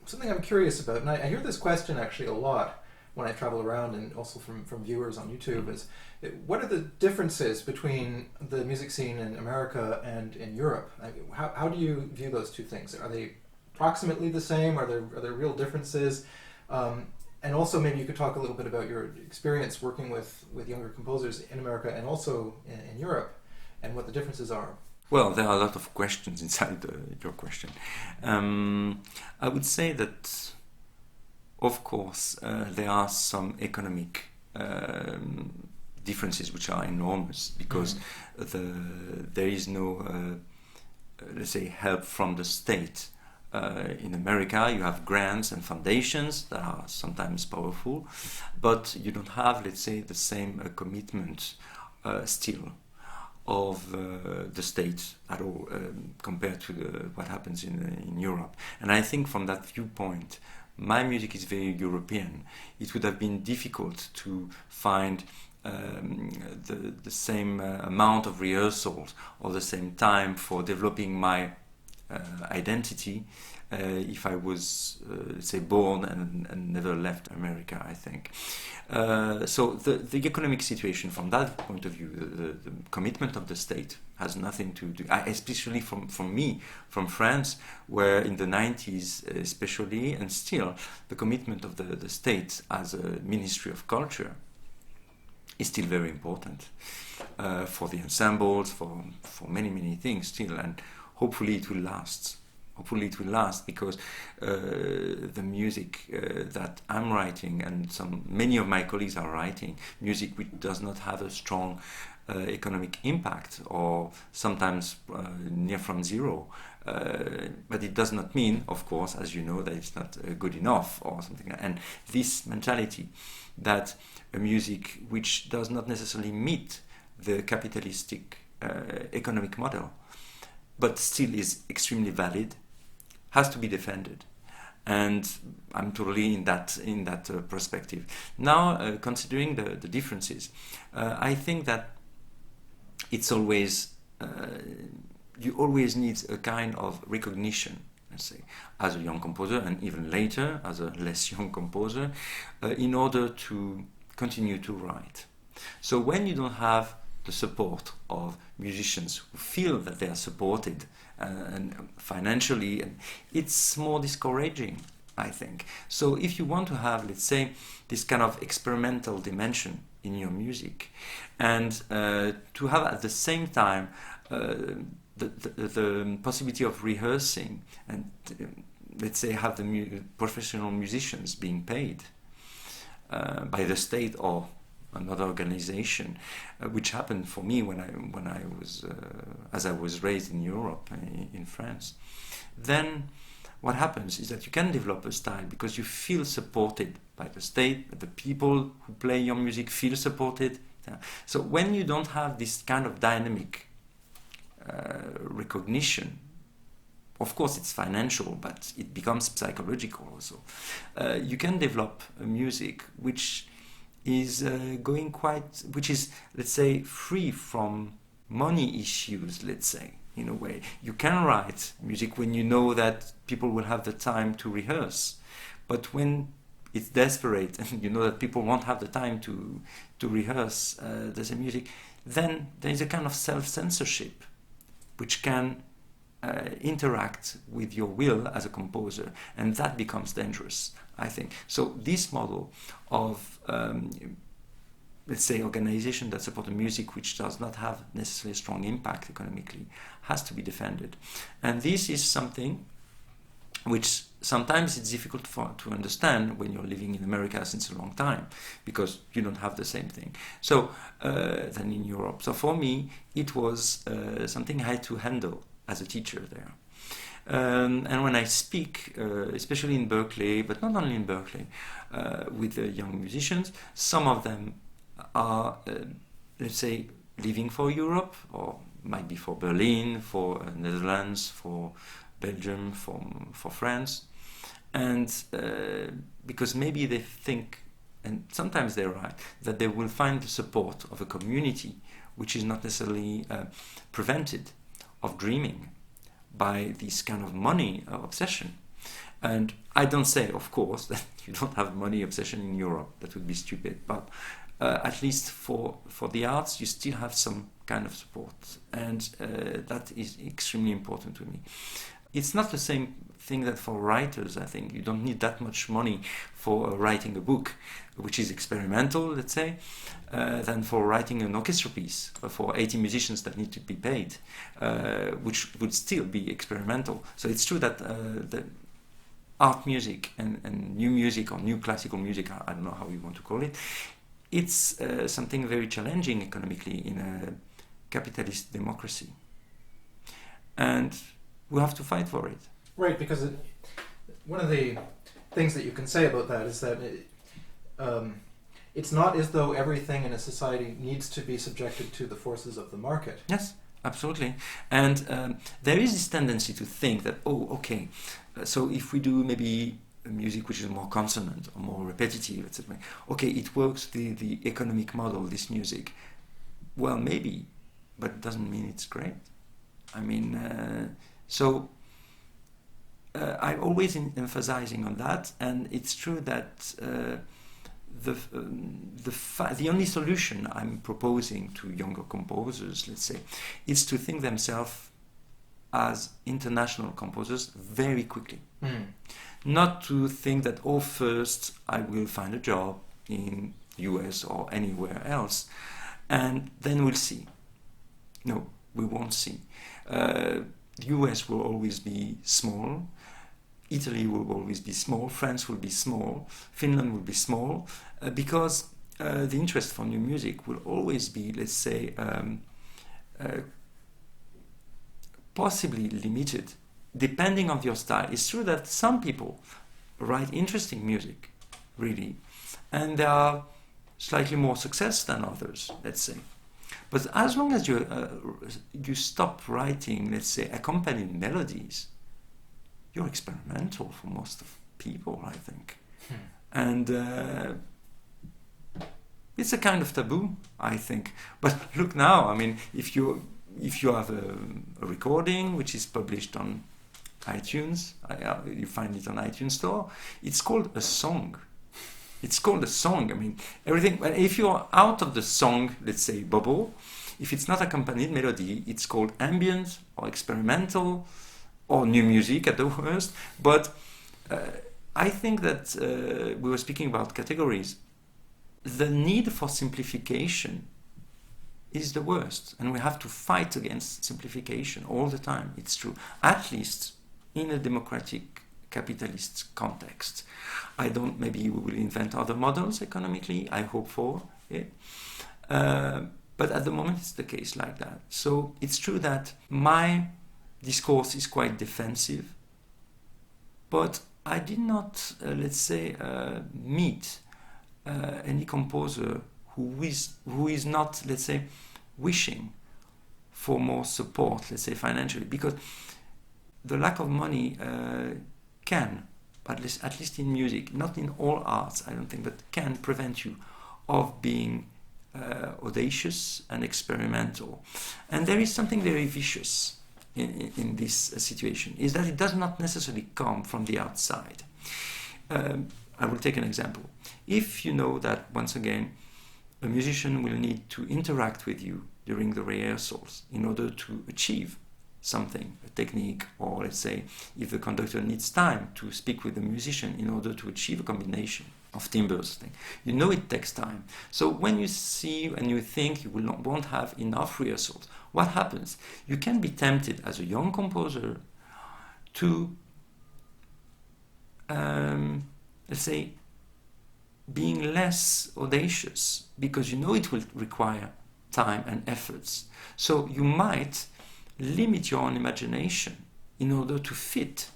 Speaker 1: something I'm curious about, and I hear this question actually a lot when I travel around, and also from viewers on YouTube, is what are the differences between the music scene in America and in Europe? How do you view those two things? Are they approximately the same? Are there real differences? And also maybe you could talk a little bit about your experience working with younger composers in America and also in Europe, and what the differences are.
Speaker 2: Well, there are a lot of questions inside your question. I would say that, of course, there are some economic differences which are enormous, because there is no, let's say, help from the state. In America, you have grants and foundations that are sometimes powerful, but you don't have, let's say, the same commitment still of the state at all compared to what happens in Europe. And I think from that viewpoint, my music is very European. It would have been difficult to find the same amount of rehearsals or the same time for developing my identity if I was, say, born and never left America, I think. So the economic situation from that point of view, the commitment of the state has nothing to do, especially from me, from France, where in the 90s especially, and still, the commitment of the state as a Ministry of Culture is still very important for the ensembles, for many, many things still, and hopefully it will last. Hopefully it will last, because the music that I'm writing, and many of my colleagues are writing, music which does not have a strong economic impact, or sometimes near from zero. But it does not mean, of course, as you know, that it's not good enough or something. And this mentality that a music which does not necessarily meet the capitalistic economic model, but still is extremely valid, has to be defended. And I'm totally in that perspective. Now, considering the differences, I think that it's always you always need a kind of recognition, let's say, as a young composer, and even later as a less young composer, in order to continue to write. So when you don't have the support of musicians who feel that they are supported and financially, and it's more discouraging, I think. So if you want to have, let's say, this kind of experimental dimension in your music, and to have at the same time the possibility of rehearsing and let's say have the professional musicians being paid by the state or another organization, which happened for me when I was as I was raised in Europe, in France. Then what happens is that you can develop a style because you feel supported by the state, the people who play your music feel supported. So when you don't have this kind of dynamic recognition, of course it's financial, but it becomes psychological also. You can develop a music which is which is, let's say, free from money issues, let's say, in a way. You can write music when you know that people will have the time to rehearse, but when it's desperate and you know that people won't have the time to rehearse the music, then there is a kind of self-censorship which can interact with your will as a composer, and that becomes dangerous, I think. So this model of let's say organization that support the music which does not have necessarily a strong impact economically has to be defended, and this is something which sometimes it's difficult to understand when you're living in America since a long time, because you don't have the same thing than in Europe. So for me it was something I had to handle as a teacher there. And when I speak, especially in Berkeley, but not only in Berkeley, with the young musicians, some of them are, let's say, leaving for Europe, or might be for Berlin, for Netherlands, for Belgium, for France, and because maybe they think, and sometimes they're right, that they will find the support of a community which is not necessarily prevented of dreaming by this kind of money obsession. And I don't say, of course, that you don't have money obsession in Europe. That would be stupid. But at least for the arts, you still have some kind of support. And that is extremely important to me. It's not the same thing that for writers, I think. You don't need that much money for writing a book, which is experimental, let's say, than for writing an orchestra piece for 80 musicians that need to be paid, which would still be experimental. So it's true that the art music and new music or new classical music, I don't know how you want to call it, it's something very challenging economically in a capitalist democracy. And we have to fight for it.
Speaker 1: Right, because one of the things that you can say about that is that it's not as though everything in a society needs to be subjected to the forces of the market.
Speaker 2: Yes, absolutely. And there is this tendency to think that, oh, okay, so if we do maybe music which is more consonant or more repetitive, etc., okay, it works, the economic model, this music. Well, maybe, but it doesn't mean it's great. I mean, so I'm always emphasizing on that, and it's true that the only solution I'm proposing to younger composers, let's say, is to think themselves as international composers very quickly. Not to think that, oh, first I will find a job in US or anywhere else, and then we'll see. No, we won't see. The US will always be small, Italy will always be small, France will be small, Finland will be small, because the interest for new music will always be, let's say, possibly limited, depending on your style. It's true that some people write interesting music, really, and they are slightly more success than others, let's say. But as long as you stop writing, let's say, accompanied melodies, you're experimental for most of people, I think. And it's a kind of taboo, I think. But look now, I mean, if you have a recording which is published on iTunes, you find it on iTunes Store, it's called a song. It's called a song. I mean, everything. If you're out of the song, let's say, bubble, if it's not accompanied melody, it's called ambient or experimental or new music at the worst. But I think that we were speaking about categories. The need for simplification is the worst, and we have to fight against simplification all the time. It's true, at least in a democratic capitalist context. Maybe we will invent other models economically, I hope for it. But at the moment it's the case like that. So it's true that my discourse is quite defensive, but I did not, meet any composer who is not, wishing for more support, financially, because the lack of money can, at least in music, not in all arts, I don't think, but can prevent you of being audacious and experimental. And there is something very vicious in this situation, is that it does not necessarily come from the outside. I will take an example. If you know that, once again, a musician will need to interact with you during the rehearsals in order to achieve something, a technique, or let's say if the conductor needs time to speak with the musician in order to achieve a combination of timbres, you know it takes time. So when you see and you think you won't have enough rehearsals, what happens? You can be tempted as a young composer to, being less audacious, because you know it will require time and efforts. So you might limit your own imagination in order to fit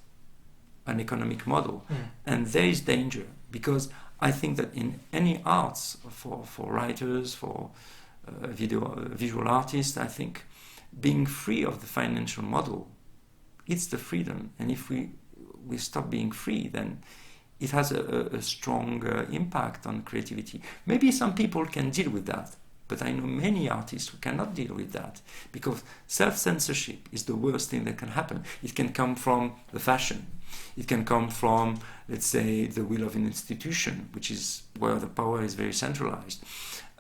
Speaker 2: an economic model. And there is danger, because I think that in any arts, for writers, for visual artists, I think being free of the financial model, it's the freedom. And if we stop being free, then it has a strong impact on creativity. Maybe some people can deal with that, but I know many artists who cannot deal with that, because self-censorship is the worst thing that can happen. It can come from the fashion. It can come from, let's say, the will of an institution, which is where the power is very centralized.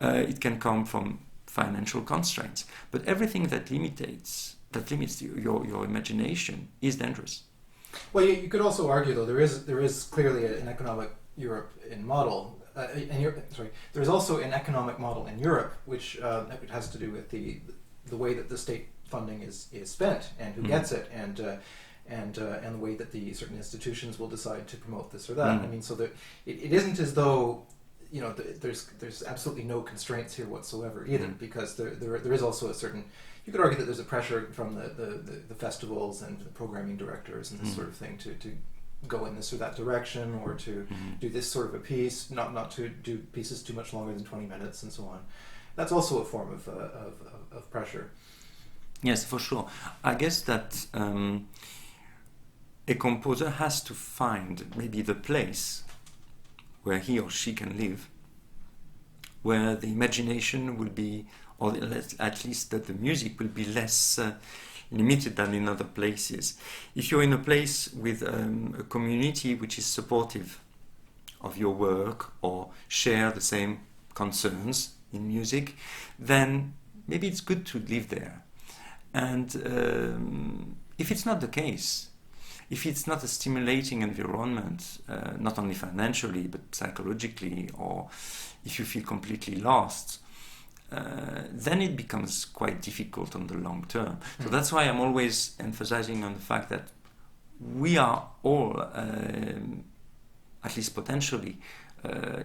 Speaker 2: It can come from financial constraints. But everything that limits your imagination is dangerous.
Speaker 1: Well, you could also argue, though, there is clearly an economic Europe in model. There is also an economic model in Europe, which it has to do with the way that the state funding is spent and who gets it, and the way that the certain institutions will decide to promote this or that. I mean, so that it isn't as though there's absolutely no constraints here whatsoever either, because there is also a certain. You could argue that there's a pressure from the festivals and the programming directors and this sort of thing to go in this or that direction, or to do this sort of a piece, not to do pieces too much longer than 20 minutes and so on. That's also a form of pressure.
Speaker 2: Yes, for sure. I guess that a composer has to find maybe the place where he or she can live, where the imagination will be, or at least that the music will be less limited than in other places. If you're in a place with a community which is supportive of your work or share the same concerns in music, then maybe it's good to live there. And if it's not the case, if it's not a stimulating environment, not only financially but psychologically, or if you feel completely lost, then it becomes quite difficult on the long term. So that's why I'm always emphasizing on the fact that we are all, at least potentially,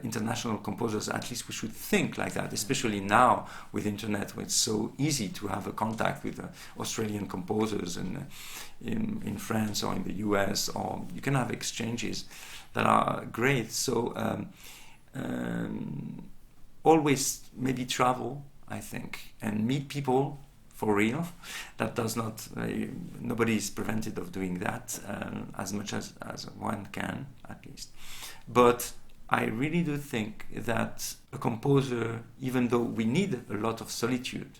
Speaker 2: international composers. At least we should think like that, especially now with internet, where it's so easy to have a contact with Australian composers in France or in the US, or you can have exchanges that are great. So always maybe travel, I think, and meet people for real. That does not, nobody is prevented of doing that as much as one can, at least. But I really do think that a composer, even though we need a lot of solitude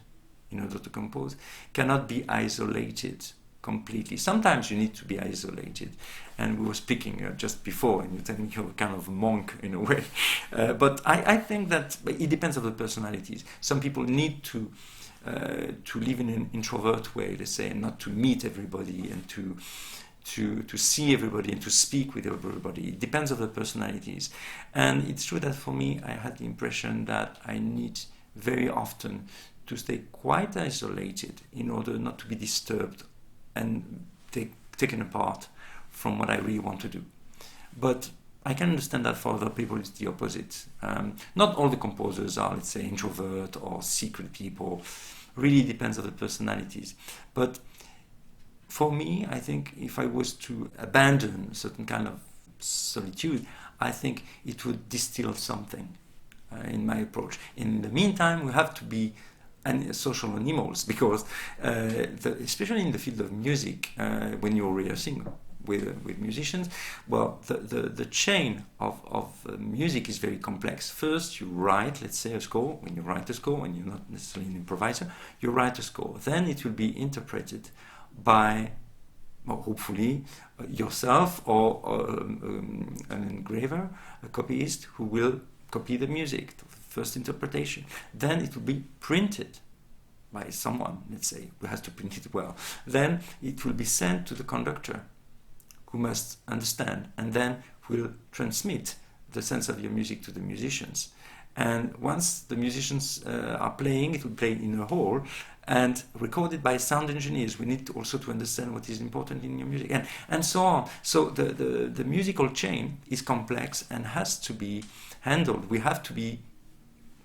Speaker 2: in order to compose, cannot be isolated completely. Sometimes you need to be isolated, and we were speaking just before, and you tell me you're kind of a monk in a way. But I think that it depends on the personalities. Some people need to live in an introvert way, let's say, and not to meet everybody and to see everybody and to speak with everybody. It depends on the personalities. And it's true that for me, I had the impression that I need very often to stay quite isolated in order not to be disturbed and taken apart from what I really want to do. But I can understand that for other people it's the opposite. Not all the composers are, let's say, introvert or secret people. Really depends on the personalities. But for me, I think if I was to abandon a certain kind of solitude, I think it would distill something in my approach. In the meantime, we have to be social animals, because especially in the field of music, when you're rehearsing with musicians, well, the chain of music is very complex. First, you write, let's say, a score. When you write a score, when you're not necessarily an improviser, you write a score. Then it will be interpreted by, well, hopefully, yourself or an engraver, a copyist, who will copy the music, the first interpretation. Then it will be printed by someone, let's say, who has to print it well. Then it will be sent to the conductor, who must understand, and then will transmit the sense of your music to the musicians. And once the musicians are playing, it will play in a hall and recorded by sound engineers. We need also to understand what is important in your music, and so on. So the musical chain is complex and has to be handled. We have to be,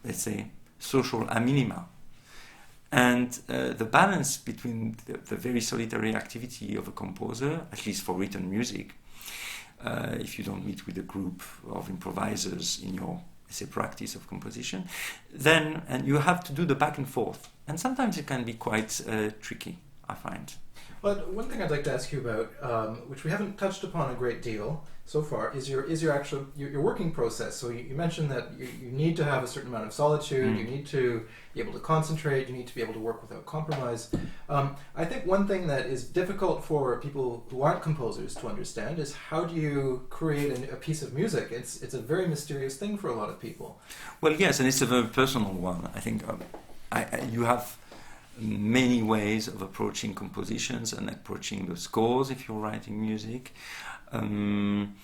Speaker 2: let's say, social a minima. And the balance between the very solitary activity of a composer, at least for written music, if you don't meet with a group of improvisers in your, say, practice of composition, then and you have to do the back and forth. And sometimes it can be quite tricky, I find.
Speaker 1: Well, one thing I'd like to ask you about, which we haven't touched upon a great deal so far, is your working process. So you mentioned that you need to have a certain amount of solitude, you need to be able to concentrate, you need to be able to work without compromise. I think one thing that is difficult for people who aren't composers to understand is how do you create a piece of music? It's a very mysterious thing for a lot of people.
Speaker 2: Well, yes, and it's a very personal one. I think you have many ways of approaching compositions and approaching the scores if you're writing music. And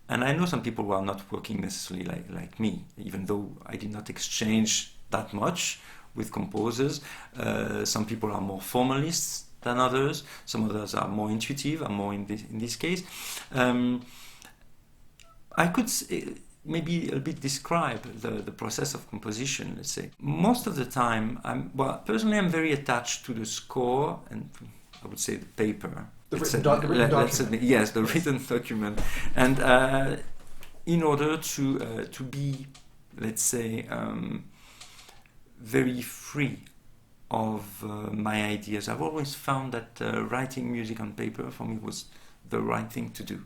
Speaker 2: I know some people who are not working necessarily like me, even though I did not exchange that much with composers. Some people are more formalists than others. Some others are more intuitive, and more in this case. I could maybe a bit describe the process of composition, let's say. Most of the time, personally I'm very attached to the score and I would say the paper.
Speaker 1: The written document.
Speaker 2: Yes, the written document. And in order to be, let's say, very free of my ideas, I've always found that writing music on paper for me was the right thing to do.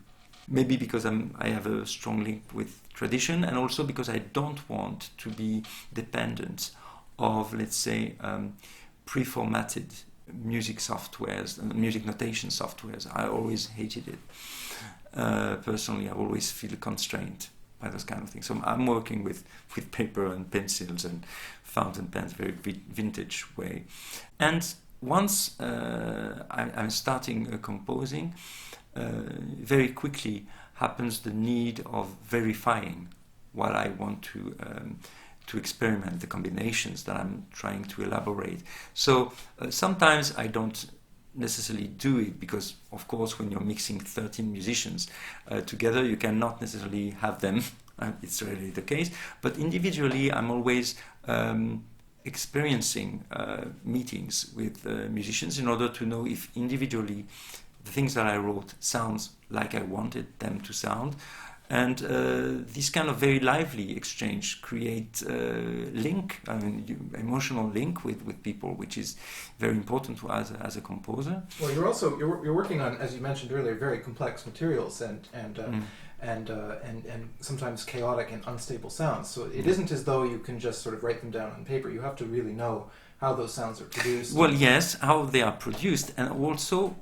Speaker 2: Maybe because I have a strong link with tradition, and also because I don't want to be dependent of, let's say, pre-formatted music softwares and music notation softwares. I always hated it. Personally, I always feel constrained by those kind of things. So I'm working with paper and pencils and fountain pens, very vintage way. And once I'm starting composing, very quickly happens the need of verifying what I want to experiment, the combinations that I'm trying to elaborate. So sometimes I don't necessarily do it because, of course, when you're mixing 13 musicians together, you cannot necessarily have them. It's rarely the case. But individually, I'm always experiencing meetings with musicians in order to know if individually the things that I wrote sounds like I wanted them to sound. And this kind of very lively exchange create emotional link with people, which is very important to us as a composer.
Speaker 1: Well, you're working on, as you mentioned earlier, very complex materials and sometimes chaotic and unstable sounds. So it isn't as though you can just sort of write them down on paper. You have to really know how those sounds are produced.
Speaker 2: Well, yes, how they are produced, and also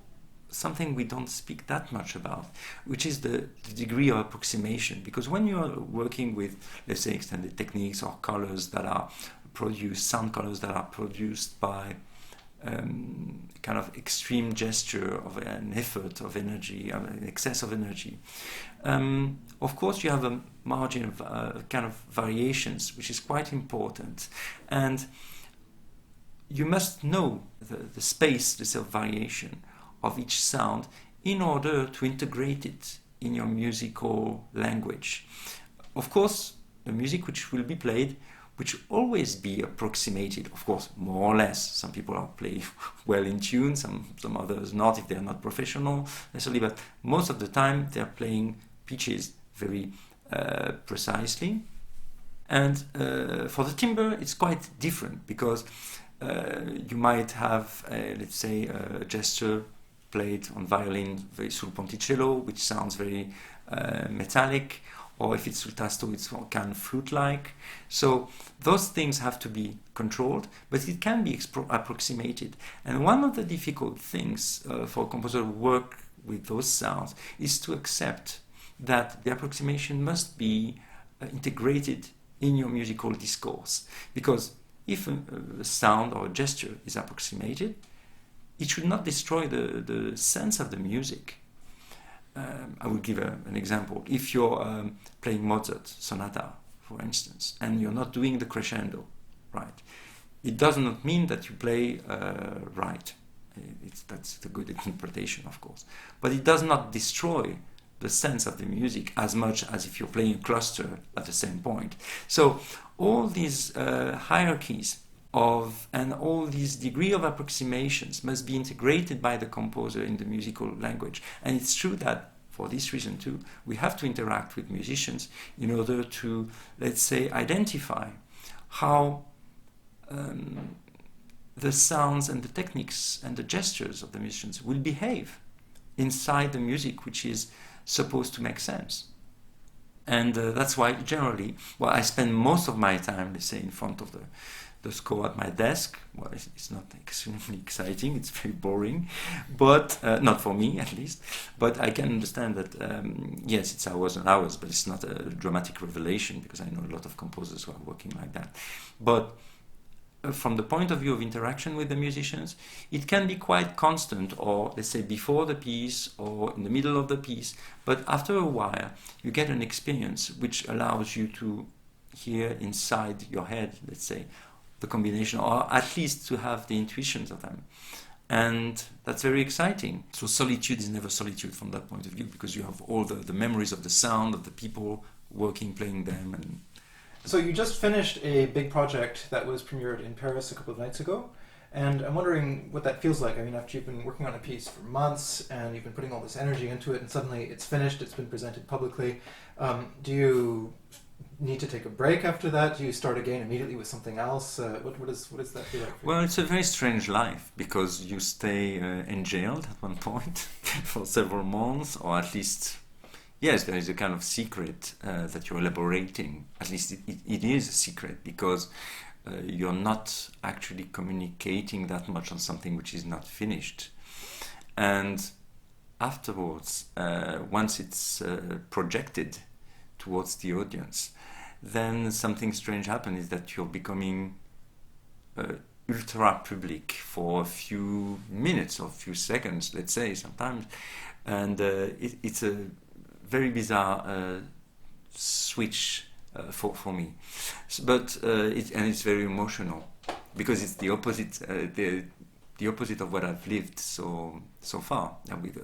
Speaker 2: something we don't speak that much about, which is the degree of approximation. Because when you are working with, let's say, extended techniques or colors that are produced, sound colors that are produced by kind of extreme gesture of an effort of energy, an excess of energy, of course you have a margin of kind of variations, which is quite important. And you must know the space, the self-variation of each sound in order to integrate it in your musical language. Of course, the music which will be played which always be approximated, of course, more or less. Some people are play well in tune, some others not if they are not professional necessarily, but most of the time they're playing pitches very precisely. And for the timbre, it's quite different because you might have, let's say, a gesture played on violin very sul ponticello, which sounds very metallic, or if it's sul tasto, it's kind of flute-like. So those things have to be controlled, but it can be approximated. And one of the difficult things for a composer to work with those sounds is to accept that the approximation must be integrated in your musical discourse. Because if a sound or a gesture is approximated, it should not destroy the sense of the music. I will give an example. If you're playing Mozart sonata, for instance, and you're not doing the crescendo, right, it does not mean that you play right. That's the good interpretation, of course. But it does not destroy the sense of the music as much as if you're playing a cluster at the same point. So all these hierarchies and all these degree of approximations must be integrated by the composer in the musical language. And it's true that for this reason too, we have to interact with musicians in order to, let's say, identify how the sounds and the techniques and the gestures of the musicians will behave inside the music, which is supposed to make sense. And that's why generally, well, I spend most of my time, let's say, in front of the score at my desk. Well, it's not extremely exciting, it's very boring, but not for me at least. But I can understand that, yes, it's hours and hours, but it's not a dramatic revelation because I know a lot of composers who are working like that. But from the point of view of interaction with the musicians, it can be quite constant, or let's say before the piece or in the middle of the piece, but after a while you get an experience which allows you to hear inside your head, let's say, the combination, or at least to have the intuitions of them. And that's very exciting. So solitude is never solitude from that point of view, because you have all the memories of the sound, of the people working, playing them. And
Speaker 1: so you just finished a big project that was premiered in Paris a couple of nights ago, and I'm wondering what that feels like. I mean, after you've been working on a piece for months and you've been putting all this energy into it, and suddenly it's finished, it's been presented publicly, do you need to take a break after that? Do you start again immediately with something else? What does that feel like for you?
Speaker 2: Well, it's a very strange life, because you stay enjailed at one point for several months, or at least, yes, there is a kind of secret that you're elaborating. At least it is a secret, because you're not actually communicating that much on something which is not finished. And afterwards, once it's projected towards the audience, then something strange happens, is that you're becoming ultra public for a few minutes or a few seconds, let's say, sometimes. And it's a very bizarre switch for me. But it's very emotional, because it's the opposite, the opposite of what I've lived so far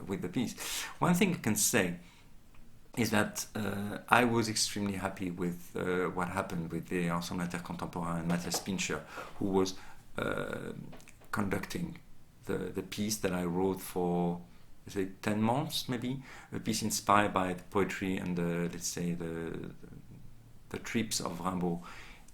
Speaker 2: with the piece. One thing I can say is that I was extremely happy with what happened with the Ensemble Modern Akademie and Matthias Pincher, who was conducting the piece that I wrote for, let's say, 10 months maybe, a piece inspired by the poetry and let's say the trips of Rimbaud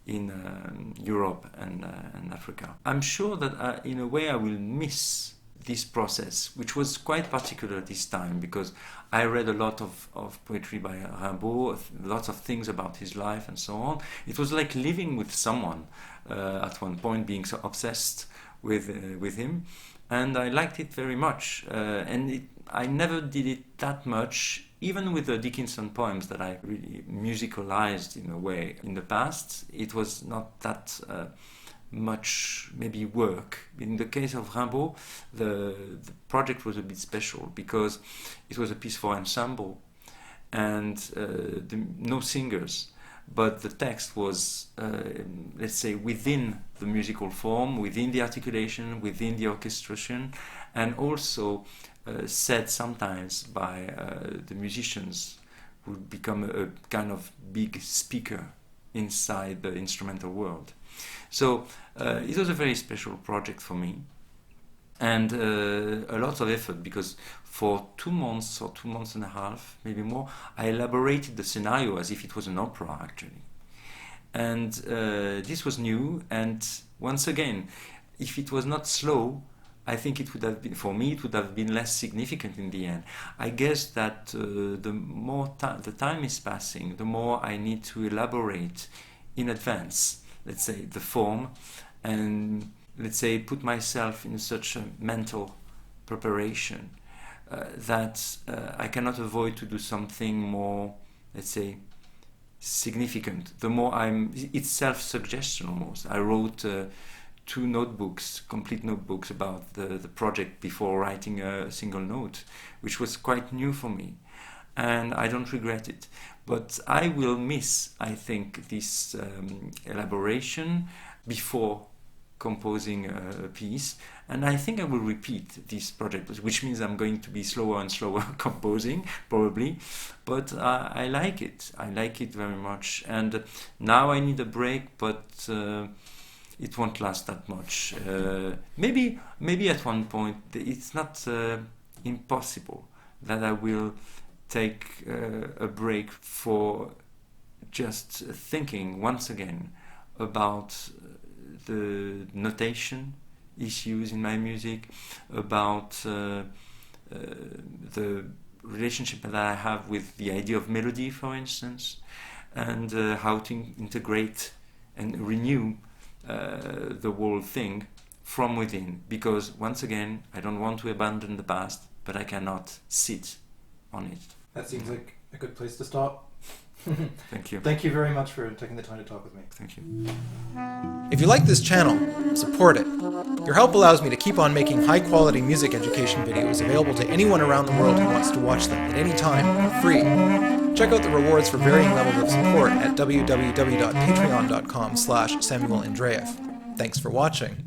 Speaker 2: in Europe and Africa. I'm sure that in a way I will miss this process, which was quite particular this time, because I read a lot of poetry by Rimbaud, lots of things about his life and so on. It was like living with someone at one point, being so obsessed with him, and I liked it very much. I never did it that much, even with the Dickinson poems that I really musicalized in a way in the past. It was not that much maybe work. In the case of Rimbaud, the project was a bit special, because it was a piece for ensemble and no singers, but the text was, let's say, within the musical form, within the articulation, within the orchestration, and also said sometimes by the musicians who become a kind of big speaker inside the instrumental world. So it was a very special project for me, and a lot of effort, because for 2 months or 2 months and a half, maybe more, I elaborated the scenario as if it was an opera, actually. And this was new, and once again, if it was not slow, I think it would have been, for me, it would have been less significant in the end. I guess that the more the time is passing, the more I need to elaborate in advance, let's say, the form, and let's say put myself in such a mental preparation that I cannot avoid to do something more, let's say, significant. The more it's self-suggestion almost. I wrote 2 notebooks, complete notebooks about the project before writing a single note, which was quite new for me, and I don't regret it. But I will miss, I think, this elaboration before composing a piece, and I think I will repeat this project, which means I'm going to be slower and slower composing, probably, but I like it. I like it very much, and now I need a break, but it won't last that much. Maybe at one point it's not impossible that I will take a break for just thinking once again about the notation issues in my music, about the relationship that I have with the idea of melody, for instance, and how to integrate and renew the whole thing from within. Because once again, I don't want to abandon the past, but I cannot sit on it.
Speaker 1: That seems like a good place to stop.
Speaker 2: Thank you.
Speaker 1: Thank you very much for taking the time to talk with me.
Speaker 2: Thank you.
Speaker 3: If you like this channel, support it. Your help allows me to keep on making high-quality music education videos available to anyone around the world who wants to watch them at any time, free. Check out the rewards for varying levels of support at www.patreon.com/Samuel Andreyev. Thanks for watching.